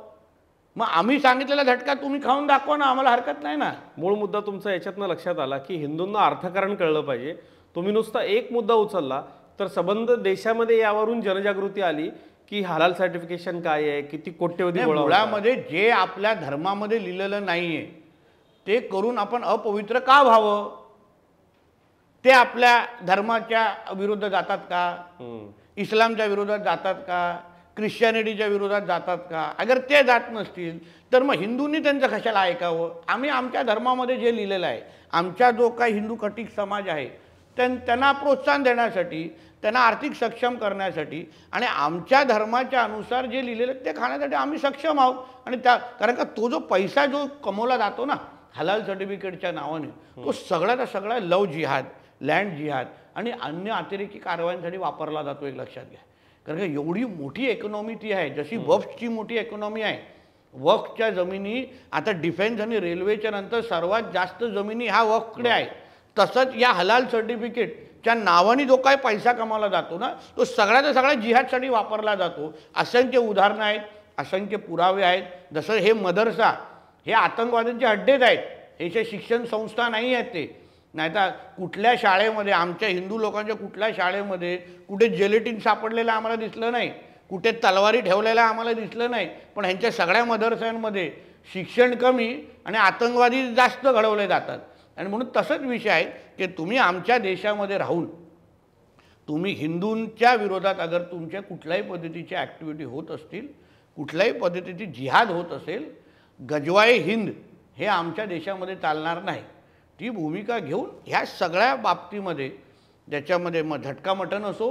[SPEAKER 1] मग आम्ही सांगितलेला झटका तुम्ही खाऊन दाखवा ना, आम्हाला हरकत नाही ना.
[SPEAKER 2] मूळ मुद्दा तुमचा याच्यातनं लक्षात आला की हिंदूंना अर्थकारण कळलं पाहिजे. तुम्ही नुसता एक मुद्दा उचलला तर संबंध देशामध्ये यावरून जनजागृती आली की हलाल सर्टिफिकेशन काय आहे, किती कोट्यवधी गोळा.
[SPEAKER 1] मुळामध्ये जे आपल्या धर्मामध्ये लिहिलेलं नाही आहे ते करून आपण अपवित्र का व्हावं? ते आपल्या धर्माच्या विरुद्ध जातात का? इस्लामच्या विरोधात जातात का? ख्रिश्चॅनिटीच्या विरोधात जातात का? अगर ते जात नसतील तर मग हिंदूंनी त्यांचं कशाला ऐकावं? आम्ही आमच्या धर्मामध्ये जे लिहिलेलं आहे, आमचा जो काही हिंदू खटीक समाज आहे त्यांना प्रोत्साहन देण्यासाठी, त्यांना आर्थिक सक्षम करण्यासाठी आणि आमच्या धर्माच्या अनुसार जे लिहिलेलं ते खाण्यासाठी आम्ही सक्षम आहोत. आणि कारण का तो जो पैसा जो कमवला जातो ना हलाल सर्टिफिकेटच्या नावाने, तो सगळ्याचा सगळा लव जिहाद, लँड जिहाद आणि अन्य अतिरेकी कारवायांसाठी वापरला जातो. एक लक्षात घ्या. कारण का एवढी मोठी इकॉनॉमी ती आहे, जशी वक्फची मोठी इकॉनॉमी आहे. वक्फच्या जमिनी आता डिफेन्स आणि रेल्वेच्या नंतर सर्वात जास्त जमिनी ह्या वक्फकडे आहे. तसंच या हलाल सर्टिफिकेटच्या नावाने जो काही पैसा कमावला जातो ना, तो सगळ्याचा सगळा जिहादसाठी वापरला जातो. असंख्य उदाहरणं आहेत, असंख्य पुरावे आहेत. जसं हे मदरसा हे आतंकवाद्यांचे अड्डेच आहेत, हे जे शिक्षण संस्था नाही आहेत ते. नाहीतर कुठल्या शाळेमध्ये, आमच्या हिंदू लोकांच्या कुठल्या शाळेमध्ये कुठे जेलेटिन सापडलेलं आम्हाला दिसलं नाही, कुठे तलवारी ठेवलेल्या आम्हाला दिसलं नाही. पण ह्यांच्या सगळ्या मदरस्यांमध्ये शिक्षण कमी आणि आतंकवादी जास्त घडवले जातात. आणि म्हणून तसंच विषय आहे की तुम्ही आमच्या देशामध्ये राहून तुम्ही हिंदूंच्या विरोधात अगर तुमच्या कुठल्याही पद्धतीच्या ॲक्टिव्हिटी होत असतील, कुठल्याही पद्धतीची जिहाद होत असेल, गजवाए हिंद हे आमच्या देशामध्ये चालणार नाही. ती भूमिका घेऊन ह्या सगळ्या बाबतीमध्ये ज्याच्यामध्ये मग झटका मटण असो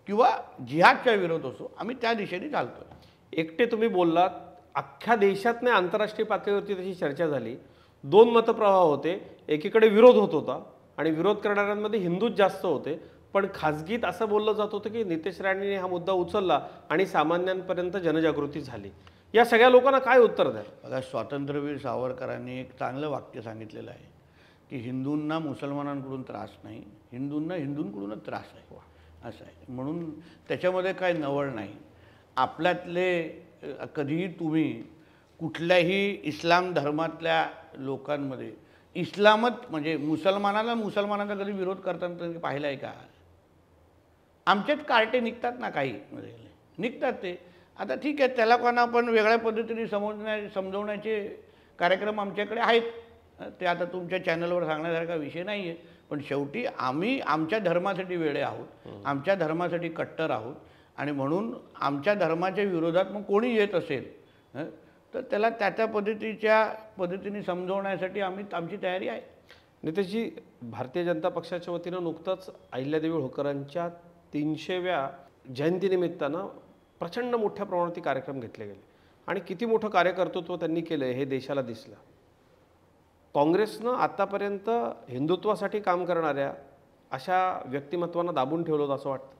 [SPEAKER 1] किंवा जिहादच्या विरोध असो, आम्ही त्या दिशेने चालतो.
[SPEAKER 2] एकटे तुम्ही बोललात, अख्ख्या देशात नाही आंतरराष्ट्रीय पातळीवरती त्याची चर्चा झाली. दोन मतप्रवाह होते. एकीकडे विरोध होत होता आणि विरोध करणाऱ्यांमध्ये हिंदूच जास्त होते. पण खाजगीत असं बोललं जात होतं की नितेश राणेंनी हा मुद्दा उचलला आणि सामान्यांपर्यंत जनजागृती झाली. या सगळ्या लोकांना काय उत्तर द्याल?
[SPEAKER 1] बघा, स्वातंत्र्यवीर सावरकरांनी एक चांगलं वाक्य सांगितलेलं आहे की हिंदूंना मुसलमानांकडून त्रास नाही, हिंदूंना हिंदूंकडूनच त्रास आहे. असं आहे. म्हणून त्याच्यामध्ये काय नवळ नाही. आपल्यातले कधीही तुम्ही कुठल्याही इस्लाम धर्मातल्या लोकांमध्ये इस्लामच म्हणजे मुसलमानांचा कधी विरोध करताना तुम्ही पाहिला आहे का? आमचेच कार्टे निघतात ना, काही निघतात ते. आता ठीक आहे, त्याला कोणा आपण वेगळ्या पद्धतीने समजवण्याचे कार्यक्रम आमच्याकडे आहेत. ते आता तुमच्या चॅनलवर सांगण्यासारखा विषय नाही आहे. पण शेवटी आम्ही आमच्या धर्मासाठी वेडे आहोत, आमच्या धर्मासाठी कट्टर आहोत आणि म्हणून आमच्या धर्माच्या विरोधात मग कोणी येत असेल तर त्याला त्या पद्धतीने समजवण्यासाठी आमची तयारी आहे.
[SPEAKER 2] नितेशजी, भारतीय जनता पक्षाच्या वतीनं नुकतंच अहिल्यादेवी होळकरांच्या 300व्या जयंतीनिमित्तानं प्रचंड मोठ्या प्रमाणात कार्यक्रम घेतले गेले आणि किती मोठं कार्यकर्तृत्व त्यांनी केलं हे देशाला दिसलं. काँग्रेसनं आतापर्यंत हिंदुत्वासाठी काम करणाऱ्या अशा व्यक्तिमत्वांना दाबून ठेवलं होतं असं वाटतं?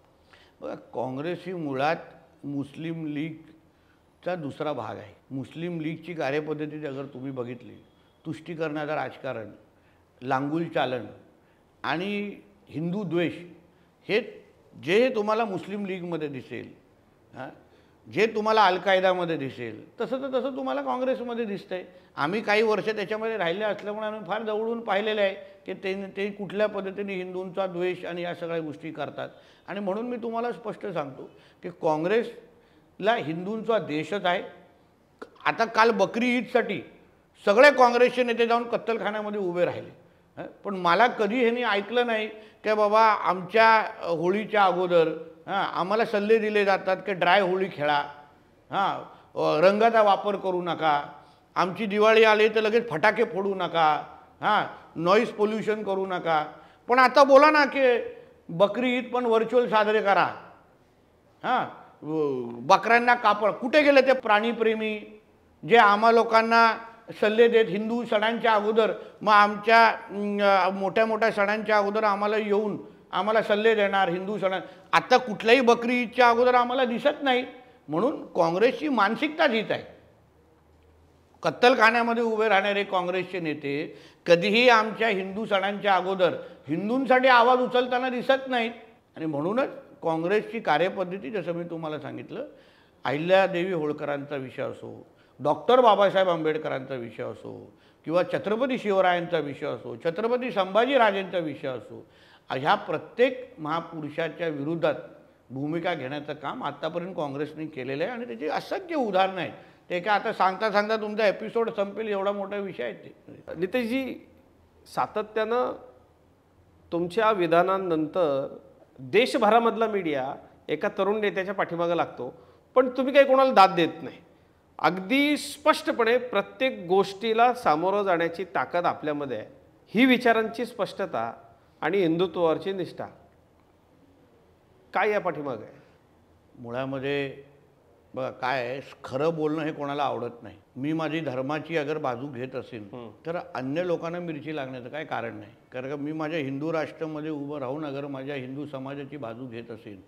[SPEAKER 1] बघा, काँग्रेस ही मुळात मुस्लिम लीगचा दुसरा भाग आहे. मुस्लिम लीगची कार्यपद्धती अगर तुम्ही बघितली, तुष्टीकरणाचं राजकारण, लांगुल चालन आणि हिंदू द्वेष, हे जे तुम्हाला मुस्लिम लीगमध्ये दिसेल, जे तुम्हाला अल कायदामध्ये दिसेल, तसं तुम्हाला काँग्रेसमध्ये दिसतंय. आम्ही काही वर्ष त्याच्यामध्ये राहिले असल्यामुळे आम्ही फार जवळून पाहिलेलं आहे की ते कुठल्या पद्धतीने हिंदूंचा द्वेष आणि या सगळ्या गोष्टी करतात. आणि म्हणून मी तुम्हाला स्पष्ट सांगतो की काँग्रेसला हिंदूंचा देशच आहे. आता काल बकरी ईदसाठी सगळे काँग्रेसचे नेते जाऊन कत्तलखान्यामध्ये उभे राहिले. पण मला कधी ह्यांनी ऐकलं नाही की बाबा आमच्या होळीच्या अगोदर आम्हाला सल्ले दिले जातात की ड्राय होळी खेळा, रंगाचा वापर करू नका, आमची दिवाळी आली तर लगेच फटाके फोडू नका, नॉईज पोल्युशन करू नका. पण आता बोला ना की बकरी ईद पण व्हर्च्युअल साजरे करा. बकऱ्यांना कापड, कुठे गेले ते प्राणीप्रेमी जे आम्हा लोकांना सल्ले देत हिंदू सणांच्या अगोदर, मग आमच्या मोठ्या मोठ्या सणांच्या अगोदर आम्हाला येऊन आम्हाला सल्ले देणार हिंदू सण, आता कुठल्याही बकरी ईदच्या अगोदर आम्हाला दिसत नाही. म्हणून काँग्रेसची मानसिकताच हीच आहे. कत्तलखान्यामध्ये उभे राहणारे काँग्रेसचे नेते कधीही आमच्या हिंदू सणांच्या अगोदर हिंदूंसाठी आवाज उचलताना दिसत नाहीत. आणि म्हणूनच काँग्रेसची कार्यपद्धती, जसं मी तुम्हाला सांगितलं, अहिल्यादेवी होळकरांचा विषय असो, डॉक्टर बाबासाहेब आंबेडकरांचा विषय असो किंवा छत्रपती शिवरायांचा विषय असो, छत्रपती संभाजीराजेंचा विषय असो, ह्या प्रत्येक महापुरुषाच्या विरोधात भूमिका घेण्याचं काम आत्तापर्यंत काँग्रेसने केलेलं आहे. आणि त्याची असंख्य उदाहरणं आहेत. ते काय आता सांगता तुमचा एपिसोड संपेल एवढा मोठा विषय आहे ते.
[SPEAKER 2] नितेशजी, सातत्यानं तुमच्या विधानांनंतर देशभरामधला मीडिया एका तरुण नेत्याच्या पाठीमागे लागतो, पण तुम्ही काही कोणाला दाद देत नाही. अगदी स्पष्टपणे प्रत्येक गोष्टीला सामोरं जाण्याची ताकद आपल्यामध्ये आहे. ही विचारांची स्पष्टता आणि हिंदुत्वावरची निष्ठा काय या पाठीमागे आहे?
[SPEAKER 1] मुळामध्ये बघा काय आहे, खरं बोलणं हे कोणाला आवडत नाही. मी माझी धर्माची अगर बाजू घेत असेल तर अन्य लोकांना मिरची लागण्याचं काय कारण नाही. कारण का मी माझ्या हिंदू राष्ट्रामध्ये उभं राहून अगर माझ्या हिंदू समाजाची बाजू घेत असेल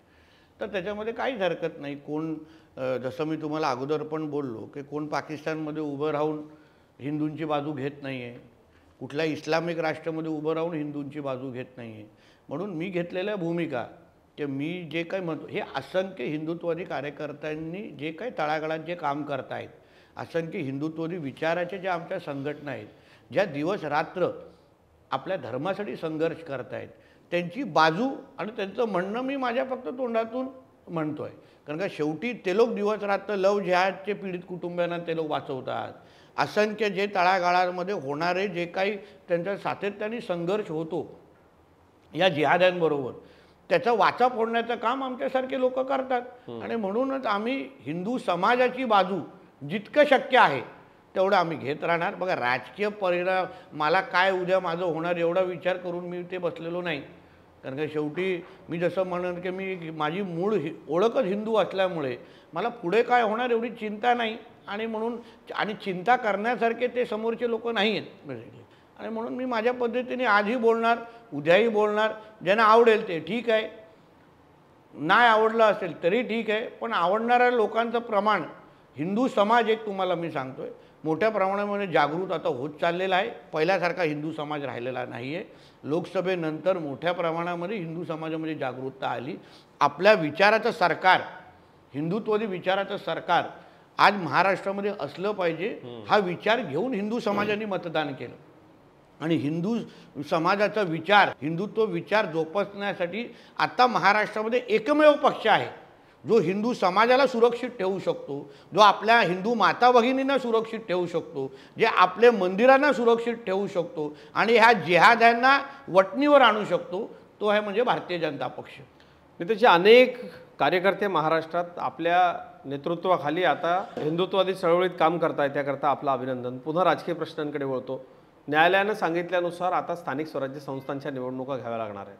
[SPEAKER 1] तर त्याच्यामध्ये काहीच हरकत नाही. कोण, जसं मी तुम्हाला अगोदर पण बोललो की कोण पाकिस्तानमध्ये उभं राहून हिंदूंची बाजू घेत नाही आहे, कुठल्या इस्लामिक राष्ट्रामध्ये उभं राहून हिंदूंची बाजू घेत नाही आहे. म्हणून मी घेतलेल्या भूमिका की मी जे काही म्हणतो, हे असंख्य हिंदुत्ववादी कार्यकर्त्यांनी जे काही तळागाळात जे काम करत आहेत, असंख्य हिंदुत्ववादी विचाराच्या ज्या आमच्या संघटना आहेत, ज्या दिवस रात्र आपल्या धर्मासाठी संघर्ष करत आहेत, त्यांची बाजू आणि त्यांचं म्हणणं मी माझ्या फक्त तोंडातून म्हणतो आहे. कारण का शेवटी ते लोक दिवस रात्र लव जिहादचे पीडित कुटुंबियांना ते लोक वाचवतात. असंख्य जे तळागाळामध्ये होणारे जे काही त्यांच्या सातत्याने संघर्ष होतो या जिहाद्यांबरोबर, त्याचा वाचा फोडण्याचं काम आमच्यासारखे लोक करतात आणि म्हणूनच आम्ही हिंदू समाजाची बाजू जितकं शक्य आहे तेवढं आम्ही घेत राहणार. बघा, राजकीय परिणाम मला काय उद्या माझं होणार एवढा विचार करून मी ते बसलेलो नाही. कारण का शेवटी मी जसं म्हणेन की मी माझी मूळ ओळखच हिंदू असल्यामुळे मला पुढे काय होणार एवढी चिंता नाही. आणि म्हणून चिंता करण्यासारखे ते समोरचे लोक नाही आहेत बेसिकली. आणि म्हणून मी माझ्या पद्धतीने आजही बोलणार, उद्याही बोलणार. ज्यांना आवडेल ते ठीक आहे, नाही आवडलं असेल तरी ठीक आहे. पण आवडणाऱ्या लोकांचं प्रमाण हिंदू समाज एक तुम्हाला मी सांगतोय मोठ्या प्रमाणामध्ये जागृत आता होत चाललेला आहे. पहिल्यासारखा हिंदू समाज राहिलेला नाही आहे. लोकसभेनंतर मोठ्या प्रमाणामध्ये हिंदू समाजामध्ये जागरूकता आली. आपल्या विचाराचं सरकार, हिंदुत्ववादी विचाराचं सरकार आज महाराष्ट्रामध्ये असलं पाहिजे हा विचार घेऊन हिंदू समाजाने मतदान केलं. आणि हिंदू समाजाचा विचार, हिंदुत्व विचार जोपासण्यासाठी आता महाराष्ट्रामध्ये एकमेव पक्ष आहे जो हिंदू समाजाला सुरक्षित ठेवू शकतो, जो आपल्या हिंदू माता भगिनींना सुरक्षित ठेवू शकतो, जे आपले मंदिरांना सुरक्षित ठेवू शकतो आणि ह्या जिहाद्यांना वटणीवर आणू शकतो, तो आहे म्हणजे भारतीय जनता पक्ष.
[SPEAKER 2] त्याचे अनेक कार्यकर्ते महाराष्ट्रात आपल्या नेतृत्वाखाली आता हिंदुत्ववादी चळवळीत काम करतायत. त्याकरता आपलं अभिनंदन. पुन्हा राजकीय प्रश्नांकडे वळतो. न्यायालयानं सांगितल्यानुसार आता स्थानिक स्वराज्य संस्थांच्या निवडणुका घ्याव्या लागणार आहेत.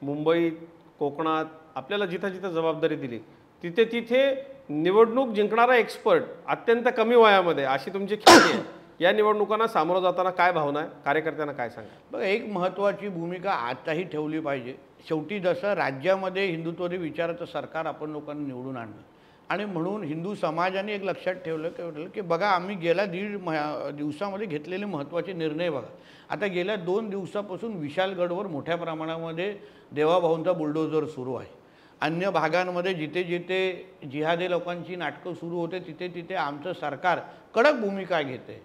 [SPEAKER 2] मुंबईत, कोकणात आपल्याला जिथं जिथं जबाबदारी दिली तिथे तिथे निवडणूक जिंकणारा एक्सपर्ट अत्यंत कमी वयामध्ये अशी तुमची ख्याती आहे. या निवडणुकांना सामोरं जाताना काय भावना आहे, कार्यकर्त्यांना काय सांगा?
[SPEAKER 1] बघा, एक महत्त्वाची भूमिका आताही ठेवली पाहिजे. शेवटी जसं राज्यामध्ये हिंदुत्ववादी विचाराचं सरकार आपण लोकांनी निवडून आणलं आणि म्हणून हिंदू समाजाने एक लक्षात ठेवलं की बघा, आम्ही गेल्या दीड दिवसामध्ये घेतलेले महत्त्वाचे निर्णय बघा. आता गेल्या 2 दिवसापासून विशालगडवर मोठ्या प्रमाणामध्ये देवाभाऊंचा बुलडोझर सुरू आहे. अन्य भागांमध्ये जिथे जिथे जिहादी लोकांची नाटकं सुरू होते तिथे तिथे आमचं सरकार कडक भूमिका घेते.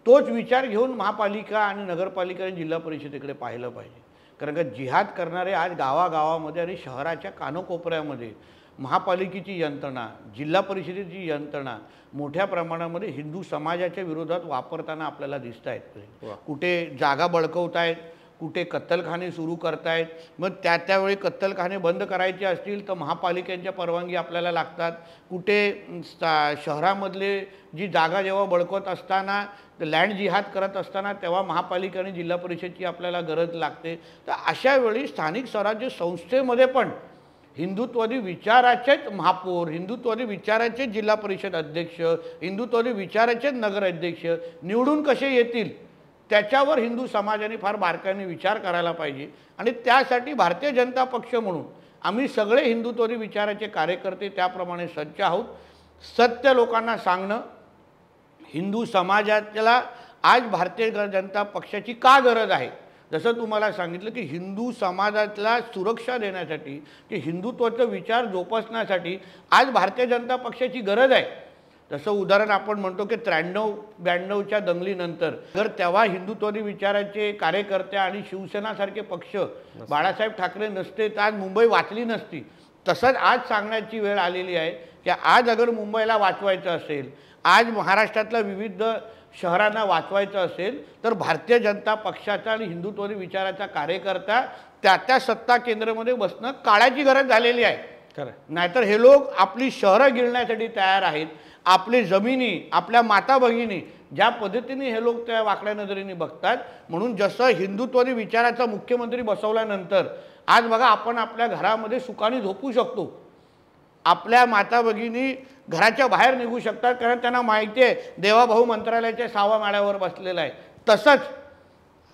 [SPEAKER 1] तोच विचार घेऊन महापालिका आणि नगरपालिका आणि जिल्हा परिषदेकडे पाहिलं पाहिजे. कारण का जिहाद करणारे आज गावागावामध्ये आणि शहराच्या कानकोपऱ्यामध्ये महापालिकेची यंत्रणा, जिल्हा परिषदेची यंत्रणा मोठ्या प्रमाणामध्ये हिंदू समाजाच्या विरोधात वापरताना आपल्याला दिसत आहेत. कुठे जागा बळकवत आहेत, कुठे कत्तलखाने सुरू करतायत. मग त्यावेळी कत्तलखाने बंद करायचे असतील तर महापालिकेच्या परवानगी आपल्याला लागतात. कुठे शहरामधले जी जागा जेव्हा बळकवत असताना लँड जिहाद करत असताना तेव्हा महापालिका आणि जिल्हा परिषदची आपल्याला गरज लागते. तर अशा वेळी स्थानिक स्वराज्य संस्थेमध्ये पण हिंदुत्ववादी विचाराचेच महापौर, हिंदुत्ववादी विचाराचे जिल्हा परिषद अध्यक्ष, हिंदुत्ववादी विचाराचे नगराध्यक्ष निवडून कसे येतील त्याच्यावर हिंदू समाजाने फार बारकाईने विचार करायला पाहिजे. आणि त्यासाठी भारतीय जनता पक्ष म्हणून आम्ही सगळे हिंदुत्ववादी विचाराचे कार्यकर्ते त्याप्रमाणे सज्ज आहोत. सत्य लोकांना सांगणं, हिंदू समाजाला आज भारतीय जनता पक्षाची का गरज आहे, जसं तुम्हाला सांगितलं की हिंदू समाजाला सुरक्षा देण्यासाठी, की हिंदुत्वाचा विचार जोपासण्यासाठी आज भारतीय जनता पक्षाची गरज आहे. जसं उदाहरण आपण म्हणतो की 93-92च्या दंगलीनंतर जर तेव्हा हिंदुत्ववादी विचाराचे कार्यकर्ते आणि शिवसेनासारखे पक्ष बाळासाहेब ठाकरे नसते तर आज मुंबई वाचली नसती. तसंच आज सांगण्याची वेळ आलेली आहे की आज अगर मुंबईला वाचवायचं असेल, आज महाराष्ट्रातल्या विविध शहरांना वाचवायचं असेल तर भारतीय जनता पक्षाचा आणि हिंदुत्ववादी विचाराचा कार्यकर्ता त्या सत्ता केंद्रामध्ये बसणं काळाची गरज झालेली आहे.
[SPEAKER 2] खरं,
[SPEAKER 1] नाहीतर हे लोक आपली शहरं गिळण्यासाठी तयार आहेत. आपली जमिनी, आपल्या माता भगिनी ज्या पद्धतीने हे लोक त्या वाकड्या नजरेने बघतात. म्हणून जसं हिंदुत्ववादी विचाराचा मुख्यमंत्री बसवल्यानंतर आज बघा आपण आपल्या घरामध्ये सुखाने झोपू शकतो. आपल्या माता भगिनी घराच्या बाहेर निघू शकतात कारण त्यांना माहिती आहे देवाभाऊ मंत्रालयाच्या 6व्या माळ्यावर बसलेला आहे. तसंच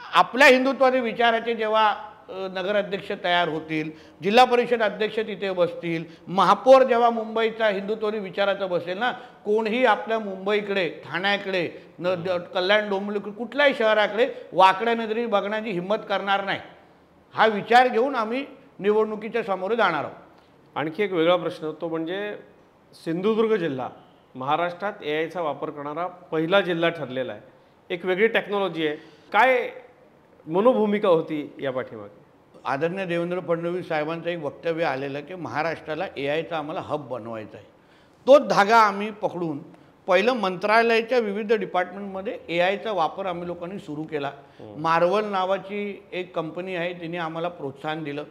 [SPEAKER 1] आपल्या हिंदुत्ववादी विचाराचे जेव्हा नगराध्यक्ष तयार होतील, जिल्हा परिषद अध्यक्ष तिथे बसतील, महापौर जेव्हा मुंबईचा हिंदुत्ववादी विचाराचा बसेल ना, कोणीही आपल्या मुंबईकडे, ठाण्याकडे, कल्याण डोंबिवली कुठल्याही शहराकडे वाकड्या नजरेने बघण्याची हिंमत करणार नाही. हा विचार घेऊन आम्ही निवडणुकीच्या समोर जाणार आहोत.
[SPEAKER 2] आणखी एक वेगळा प्रश्न, तो म्हणजे सिंधुदुर्ग जिल्हा महाराष्ट्रात एआयचा वापर करणारा पहिला जिल्हा ठरलेला आहे. एक वेगळी टेक्नॉलॉजी आहे. काय मनोभूमिका होती या पाठीमागे?
[SPEAKER 1] आदरणीय देवेंद्र फडणवीस साहेबांचं एक वक्तव्य आलेलं की महाराष्ट्राला एआयचा आम्हाला हब बनवायचा आहे. तोच धागा आम्ही पकडून पहिलं मंत्रालयाच्या विविध डिपार्टमेंटमध्ये एआयचा वापर आम्ही लोकांनी सुरू केला. मार्वल नावाची एक कंपनी आहे, तिने आम्हाला प्रोत्साहन दिलं.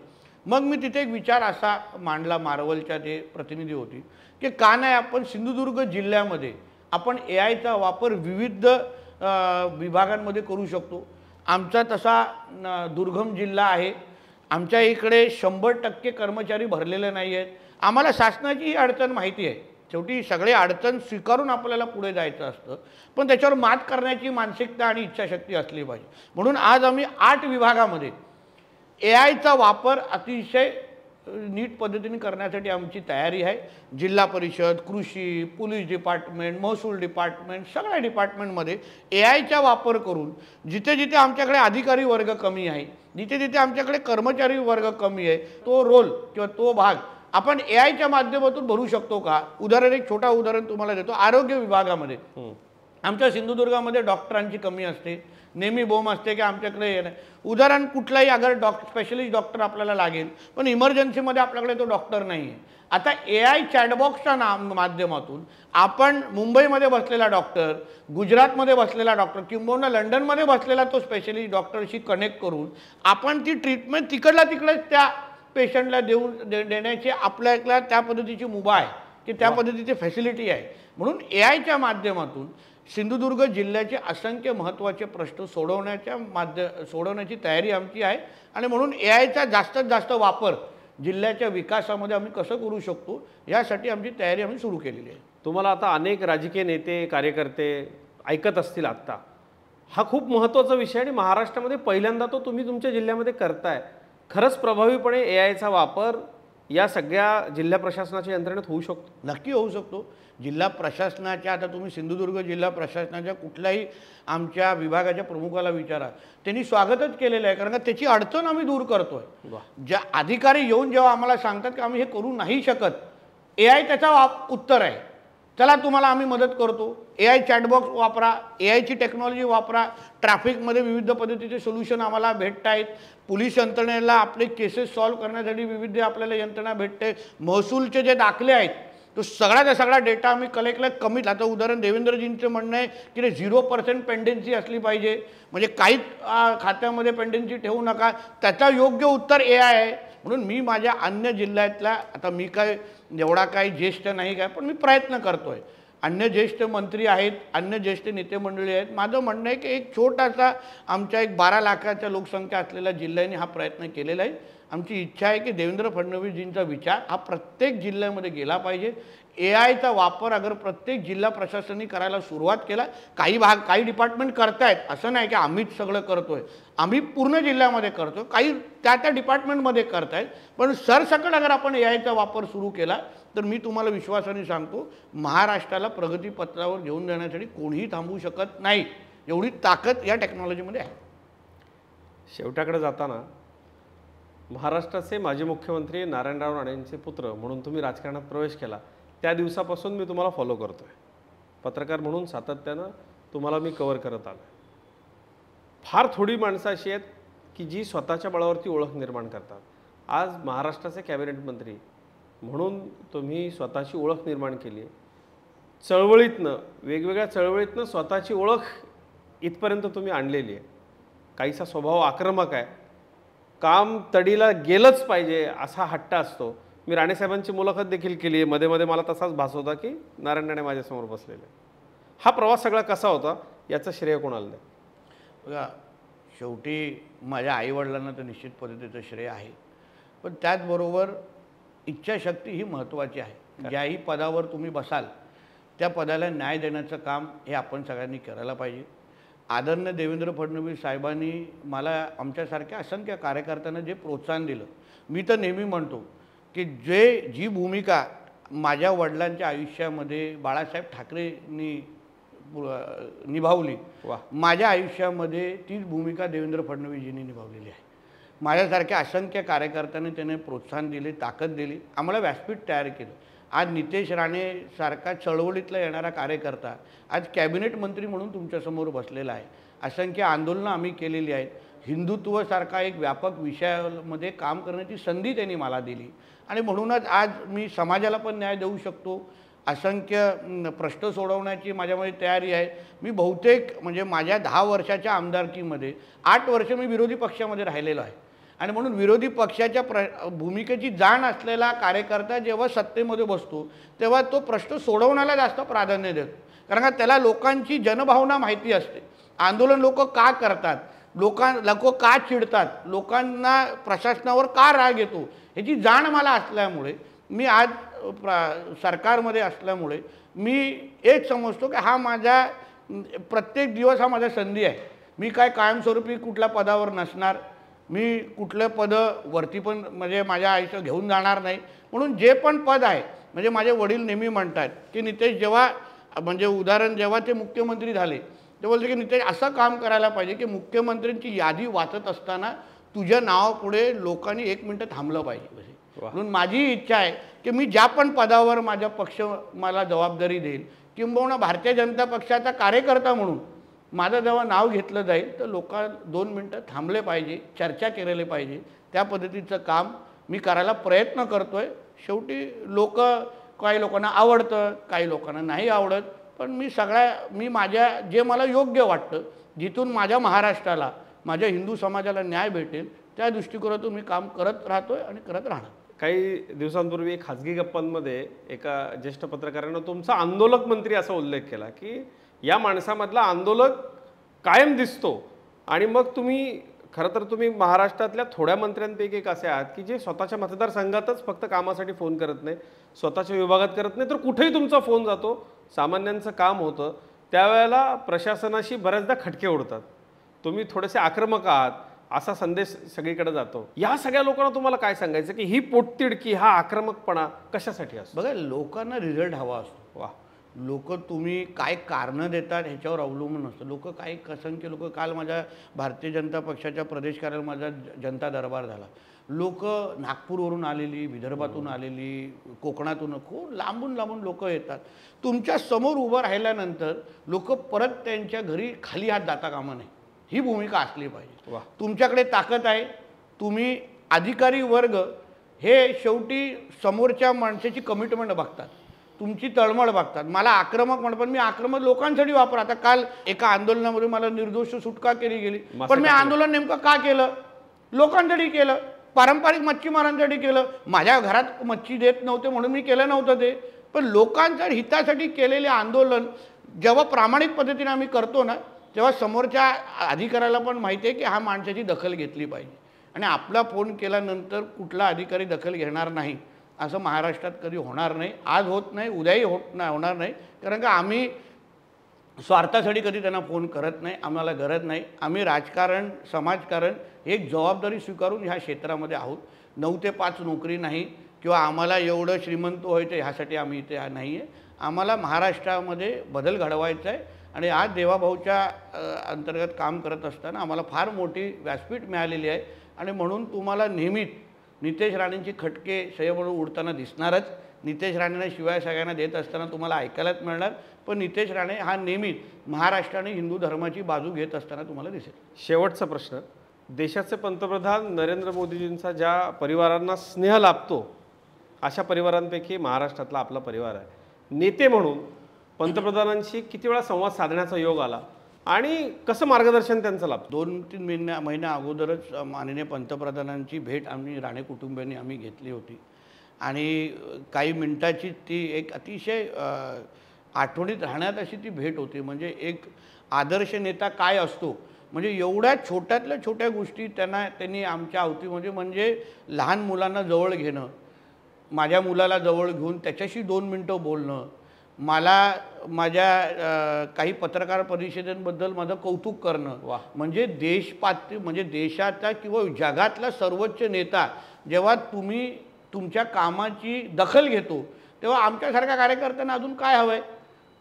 [SPEAKER 1] मग मी तिथे एक विचार असा मांडला, मार्वलच्या ते प्रतिनिधी होती, की का नाही आपण सिंधुदुर्ग जिल्ह्यामध्ये आपण AIचा वापर विविध विभागांमध्ये करू शकतो. आमचा तसा दुर्गम जिल्हा आहे, आमच्या इकडे 100% कर्मचारी भरलेले नाही आहेत. आम्हाला शासनाची ही अडचण माहिती आहे. शेवटी सगळे अडचण स्वीकारून आपल्याला पुढे जायचं असतं, पण त्याच्यावर मात करण्याची मानसिकता आणि इच्छाशक्ती असली पाहिजे. म्हणून आज आम्ही 8 विभागामध्ये AIचा वापर अतिशय नीट पद्धतीने करण्यासाठी आमची तयारी आहे. जिल्हा परिषद, कृषी, पोलीस डिपार्टमेंट, महसूल डिपार्टमेंट, सगळ्या डिपार्टमेंटमध्ये AIचा वापर करून जिथे जिथे आमच्याकडे अधिकारी वर्ग कमी आहे, जिथे जिथे आमच्याकडे कर्मचारी वर्ग कमी आहे, तो रोल किंवा तो भाग आपण AIच्या माध्यमातून भरू शकतो का. एक छोटा उदाहरण तुम्हाला देतो. आरोग्य विभागामध्ये आमच्या सिंधुदुर्गामध्ये डॉक्टरांची कमी असते, नेहमी बोंब असते की आमच्याकडे हे नाही. उदाहरण कुठलाही अगर स्पेशलिस्ट डॉक्टर आपल्याला लागेल, पण इमर्जन्सीमध्ये आपल्याकडे तो डॉक्टर नाही आहे. आता AI चॅटबॉक्सच्या माध्यमातून आपण मुंबईमध्ये बसलेला डॉक्टर, गुजरातमध्ये बसलेला डॉक्टर किंबहुना लंडनमध्ये बसलेला तो स्पेशलिस्ट डॉक्टरशी कनेक्ट करून आपण ती ट्रीटमेंट तिकडेच त्या पेशंटला देण्याची आपल्याला त्या पद्धतीची मुभा आहे, की त्या पद्धतीची फॅसिलिटी आहे. म्हणून AIच्या माध्यमातून सिंधुदुर्ग जिल्ह्याचे असंख्य महत्त्वाचे प्रश्न सोडवण्याची तयारी आमची आहे. आणि म्हणून AIचा जास्तीत जास्त वापर जिल्ह्याच्या विकासामध्ये आम्ही कसं करू शकतो यासाठी आमची तयारी आम्ही सुरू केलेली आहे.
[SPEAKER 2] तुम्हाला आता अनेक राजकीय नेते, कार्यकर्ते ऐकत असतील आत्ता. हा खूप महत्त्वाचा विषय आणि महाराष्ट्रामध्ये पहिल्यांदा तो तुम्ही तुमच्या जिल्ह्यामध्ये करताय. खरंच प्रभावीपणे AIचा वापर या सगळ्या जिल्हा प्रशासनाच्या यंत्रणेत होऊ शकतो?
[SPEAKER 1] नक्की होऊ शकतो. जिल्हा प्रशासनाच्या, आता तुम्ही सिंधुदुर्ग जिल्हा प्रशासनाच्या कुठल्याही आमच्या विभागाच्या प्रमुखाला विचारा, त्यांनी स्वागतच केलेलं आहे. कारण का त्याची अडचण आम्ही दूर करतोय. ज्या अधिकारी येऊन जेव्हा आम्हाला सांगतात की आम्ही हे करू नाही शकत, AI त्याचा उत्तर आहे, चला तुम्हाला आम्ही मदत करतो. AI चॅटबॉक्स वापरा, AIची टेक्नॉलॉजी वापरा. ट्रॅफिकमध्ये विविध पद्धतीचे सोल्युशन आम्हाला भेटत आहेत. पोलीस यंत्रणेला आपले केसेस सॉल्व्ह करण्यासाठी विविध आपल्याला यंत्रणा भेटते. महसूलचे जे दाखले आहेत तो सगळ्याचा सगळा डेटा आम्ही कलेक्टला कमीत, आता उदाहरण देवेंद्रजींचं म्हणणं आहे की 0% पेंडन्सी असली पाहिजे, म्हणजे काहीच खात्यामध्ये पेंडन्सी ठेवू नका. त्याचा योग्य उत्तर AI आहे. म्हणून मी माझ्या अन्य जिल्ह्यातल्या, आता मी काय एवढा काही ज्येष्ठ नाही काय, पण मी प्रयत्न करतोय. अन्य ज्येष्ठ मंत्री आहेत, अन्य ज्येष्ठ नेते मंडळी आहेत. माझं म्हणणं आहे की एक छोटासा आमच्या 12 लाखाच्या लोकसंख्या असलेल्या जिल्ह्याने हा प्रयत्न केलेला आहे. आमची इच्छा आहे की देवेंद्र फडणवीसजींचा विचार हा प्रत्येक जिल्ह्यामध्ये गेला पाहिजे. AIचा वापर अगर प्रत्येक जिल्हा प्रशासनाने करायला सुरुवात केला, काही डिपार्टमेंट करतायत, असं नाही की आम्हीच सगळं करतोय, आम्ही पूर्ण जिल्ह्यामध्ये करतो, काही त्या डिपार्टमेंटमध्ये करतायत. पण सरसकट अगर आपण AIचा वापर सुरू केला तर मी तुम्हाला विश्वासाने सांगतो, महाराष्ट्राला प्रगतीपथावर घेऊन जाण्यासाठी कोणीही थांबवू शकत नाही. एवढी ताकद या टेक्नॉलॉजीमध्ये आहे.
[SPEAKER 2] शेवटाकडे जाताना महाराष्ट्राचे माजी मुख्यमंत्री नारायणराव राणेंचे पुत्र म्हणून तुम्ही राजकारणात प्रवेश केला, त्या दिवसापासून मी तुम्हाला फॉलो करतोय. पत्रकार म्हणून सातत्यानं तुम्हाला मी कव्हर करत आलो. फार थोडी माणसं अशी आहेत की जी स्वतःच्या बळावरती ओळख निर्माण करतात. आज महाराष्ट्राचे कॅबिनेट मंत्री म्हणून तुम्ही स्वतःची ओळख निर्माण केली आहे. चळवळीतनं, वेगवेगळ्या चळवळीतनं स्वतःची ओळख इथपर्यंत तुम्ही आणलेली आहे. काहीसा स्वभाव आक्रमक आहे, काम तडीला गेलंच पाहिजे असा हट्ट असतो. मी राणेसाहेबांची मुलाखत देखील केली आहे, मध्ये मध्ये मला तसाच भास होता की नारायण राणे माझ्यासमोर बसलेले. हा प्रवास सगळा कसा होता याचं श्रेय कोणाला द्या?
[SPEAKER 1] बघा, शेवटी माझ्या आईवडिलांना तर निश्चित पद्धतीचं श्रेय आहे, पण त्याचबरोबर इच्छाशक्ती ही महत्त्वाची आहे. ज्याही पदावर तुम्ही बसाल त्या पदाला न्याय देण्याचं काम हे आपण सगळ्यांनी करायला पाहिजे. आदरणीय देवेंद्र फडणवीस साहेबांनी मला आमच्यासारख्या असंख्य कार्यकर्त्यांना जे प्रोत्साहन दिलं, मी तर नेहमी म्हणतो की जी भूमिका माझ्या वडिलांच्या आयुष्यामध्ये बाळासाहेब ठाकरेंनी निभावली, माझ्या आयुष्यामध्ये तीच भूमिका देवेंद्र फडणवीसजींनी निभावलेली आहे. माझ्यासारख्या असंख्य कार्यकर्त्यांनी त्याने प्रोत्साहन दिले, ताकद दिली, आम्हाला व्यासपीठ तयार केलं. आज नितेश राणेसारखा चळवळीतला येणारा कार्यकर्ता आज कॅबिनेट मंत्री म्हणून तुमच्यासमोर बसलेला आहे. असंख्य आंदोलनं आम्ही केलेली आहेत. हिंदुत्वसारखा एक व्यापक विषयामध्ये काम करण्याची संधी त्यांनी मला दिली आणि म्हणूनच आज मी समाजाला पण न्याय देऊ शकतो. असंख्य प्रश्न सोडवण्याची माझ्यामध्ये तयारी आहे. मी बहुतेक म्हणजे माझ्या 10 वर्षाच्या आमदारकीमध्ये 8 वर्ष मी विरोधी पक्षामध्ये राहिलेलो आहे आणि म्हणून विरोधी पक्षाच्या भूमिकेची जाण असलेला कार्यकर्ता जेव्हा सत्तेमध्ये बसतो तेव्हा तो प्रश्न सोडवण्याला जास्त प्राधान्य देतो, कारण का त्याला लोकांची जनभावना माहिती असते. आंदोलन लोक का करतात, लोक का चिडतात, लोकांना प्रशासनावर का राग येतो ह्याची जाण मला असल्यामुळे मी आज सरकारमध्ये असल्यामुळे मी एक समजतो की हा माझा प्रत्येक दिवस हा माझा संधी आहे. मी काय कायमस्वरूपी कुठल्या पदावर नसणार, मी कुठलं पद वरती पण म्हणजे माझ्या आयुष्य घेऊन जाणार नाही. म्हणून जे पण पद आहे, म्हणजे माझे वडील नेहमी म्हणतात की नितेश जेव्हा म्हणजे उदाहरण जेव्हा ते मुख्यमंत्री झाले ते बोलते की नितेश असं काम करायला पाहिजे की मुख्यमंत्र्यांची यादी वाचत असताना तुझ्या नावापुढे लोकांनी 1 मिनिटं थांबलं पाहिजे. म्हणून माझी इच्छा आहे की मी ज्या पण पदावर माझा पक्ष मला जबाबदारी देईल, किंबहुना भारतीय जनता पक्षाचा कार्यकर्ता म्हणून माझं जेव्हा नाव घेतलं जाईल तर लोक 2 मिनिटं थांबले पाहिजे, चर्चा केलेले पाहिजे. त्या पद्धतीचं काम मी करायला प्रयत्न करतोय. शेवटी काही लोकांना आवडतं, काही लोकांना नाही आवडत, पण मी माझ्या जे मला योग्य वाटतं, जिथून माझ्या महाराष्ट्राला माझ्या हिंदू समाजाला न्याय भेटेल त्या दृष्टिकोनातून मी काम करत राहतोय आणि करत राहणार.
[SPEAKER 2] काही दिवसांपूर्वी खाजगी गप्पांमध्ये एका ज्येष्ठ पत्रकारानं तुमचा आंदोलक मंत्री असा उल्लेख केला की या माणसामधला आंदोलक कायम दिसतो. आणि मग खरं तर तुम्ही महाराष्ट्रातल्या थोड्या मंत्र्यांपैकी एक असे आहात की जे स्वतःच्या मतदारसंघातच फक्त कामासाठी फोन करत नाही, स्वतःच्या विभागात करत नाही, तर कुठेही तुमचा फोन जातो, सामान्यांचं काम होतं. त्यावेळेला प्रशासनाशी बऱ्याचदा खटके उडतात. तुम्ही थोडेसे आक्रमक आहात असा संदेश सगळीकडे जातो. या सगळ्या लोकांना तुम्हाला काय सांगायचं की ही पोटतिडकी, हा आक्रमकपणा कशासाठी असतो?
[SPEAKER 1] बघा, लोकांना रिझल्ट हवा असतो.
[SPEAKER 2] वा,
[SPEAKER 1] लोक तुम्ही काय कारणं देतात ह्याच्यावर अवलंबून नसतं. लोक काही असंख्य लोक, काल माझ्या भारतीय जनता पक्षाच्या प्रदेश कार्यालयात माझा जनता दरबार झाला. लोक नागपूरवरून आलेली, विदर्भातून आलेली, कोकणातून खूप लांबून लांबून लोक येतात. तुमच्या समोर उभं राहिल्यानंतर लोक परत त्यांच्या घरी खाली हात जाता कामा नये, ही भूमिका असली पाहिजे. तुमच्याकडे ताकद आहे, तुम्ही अधिकारी वर्ग हे शेवटी समोरच्या माणसाची कमिटमेंट बघतात, तुमची तळमळ बघतात. मला आक्रमक म्हणत, पण मी आक्रमक लोकांसाठी वापर. आता काल एका आंदोलनामध्ये मला निर्दोष सुटका केली गेली, पण मी आंदोलन नेमकं का केलं? लोकांसाठी केलं, पारंपरिक मच्छीमारांसाठी केलं. माझ्या घरात मच्छी देत नव्हते म्हणून मी केलं नव्हतं ते, पण लोकांच्या हितासाठी केलेले आंदोलन जेव्हा प्रामाणिक पद्धतीने आम्ही करतो ना, तेव्हा समोरच्या अधिकाऱ्याला पण माहिती आहे की हा माणसाची दखल घेतली पाहिजे. आणि आपला फोन केल्यानंतर कुठला अधिकारी दखल घेणार नाही असं महाराष्ट्रात कधी होणार नाही. आज होत नाही, उद्याही होणार नाही, कारण का आम्ही स्वार्थासाठी कधी त्यांना फोन करत नाही. आम्हाला गरज नाही. आम्ही राजकारण, समाजकारण एक जबाबदारी स्वीकारून ह्या क्षेत्रामध्ये आहोत. 9 ते 5 नोकरी नाही, किंवा आम्हाला एवढं श्रीमंत व्हायचं ह्यासाठी आम्ही इथे नाही आहे. आम्हाला महाराष्ट्रामध्ये बदल घडवायचा आहे. आणि आज देवाभाऊच्या अंतर्गत काम करत असताना आम्हाला फार मोठी व्यासपीठ मिळालेली आहे. आणि म्हणून तुम्हाला नेहमीच नितेश राणेंची खटके सह्याबरोबर उडताना दिसणारच. नितेश राणेंना शिवाय सगळ्यांना देत असताना तुम्हाला ऐकायलाच मिळणार. पण नितेश राणे हा नेहमीच महाराष्ट्र आणि हिंदू धर्माची बाजू घेत असताना तुम्हाला दिसेल.
[SPEAKER 2] शेवटचा प्रश्न, देशाचे पंतप्रधान नरेंद्र मोदीजींचा ज्या परिवारांना स्नेह लाभतो अशा परिवारांपैकी महाराष्ट्रातला आपला परिवार आहे. नेते म्हणून पंतप्रधानांशी किती वेळा संवाद साधण्याचा योग आला आणि कसं मार्गदर्शन त्यांचं लाभतं?
[SPEAKER 1] 2-3 महिन्या अगोदरच माननीय पंतप्रधानांची भेट आम्ही राणे कुटुंबियांनी आम्ही घेतली होती. आणि काही मिनिटाची ती एक अतिशय आठवणीत राहण्यात अशी ती भेट होती. म्हणजे एक आदर्श नेता काय असतो, म्हणजे एवढ्या छोट्यातल्या छोट्या गोष्टी त्यांनी आमच्या अवतीमध्ये, म्हणजे लहान मुलांना जवळ घेणं, माझ्या मुलाला जवळ घेऊन त्याच्याशी 2 मिनटं बोलणं, मला माझ्या काही पत्रकार परिषदेबद्दल माझं कौतुक करणं, म्हणजे म्हणजे देशाचा किंवा जगातला सर्वोच्च नेता जेव्हा तुम्ही तुमच्या कामाची दखल घेतो तेव्हा आमच्यासारख्या कार्यकर्त्यांना अजून काय हवं आहे?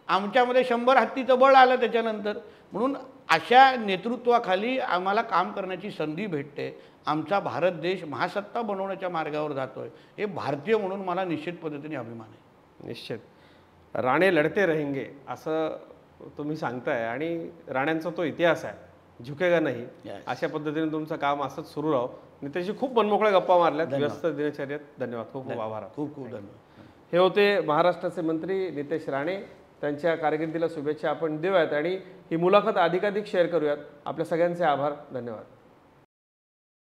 [SPEAKER 1] आमच्यामध्ये 100 हत्तीचं बळ आलं त्याच्यानंतर. म्हणून अशा नेतृत्वाखाली आम्हाला काम करण्याची संधी भेटते. आमचा भारत देश महासत्ता बनवण्याच्या मार्गावर जातो आहे, हे भारतीय म्हणून मला निश्चित पद्धतीने अभिमान आहे.
[SPEAKER 2] निश्चित. राणे लढते रहेंगे असं तुम्ही सांगताय आणि राण्यांचा तो इतिहास आहे, झुकेगा नाही. अशा पद्धतीने तुमचं काम असंच सुरू राहो. नितेशजी, खूप मनमोकळ्या गप्पा मारल्यात व्यस्त दिनचर्यात. धन्यवाद, खूप खूप आभार.
[SPEAKER 1] खूप खूप धन्यवाद.
[SPEAKER 2] हे होते महाराष्ट्राचे मंत्री नितेश राणे. त्यांच्या कारकिर्दीला शुभेच्छा आपण देऊयात आणि ही मुलाखत अधिकाधिक शेअर करूयात. आपल्या सगळ्यांचे आभार. धन्यवाद.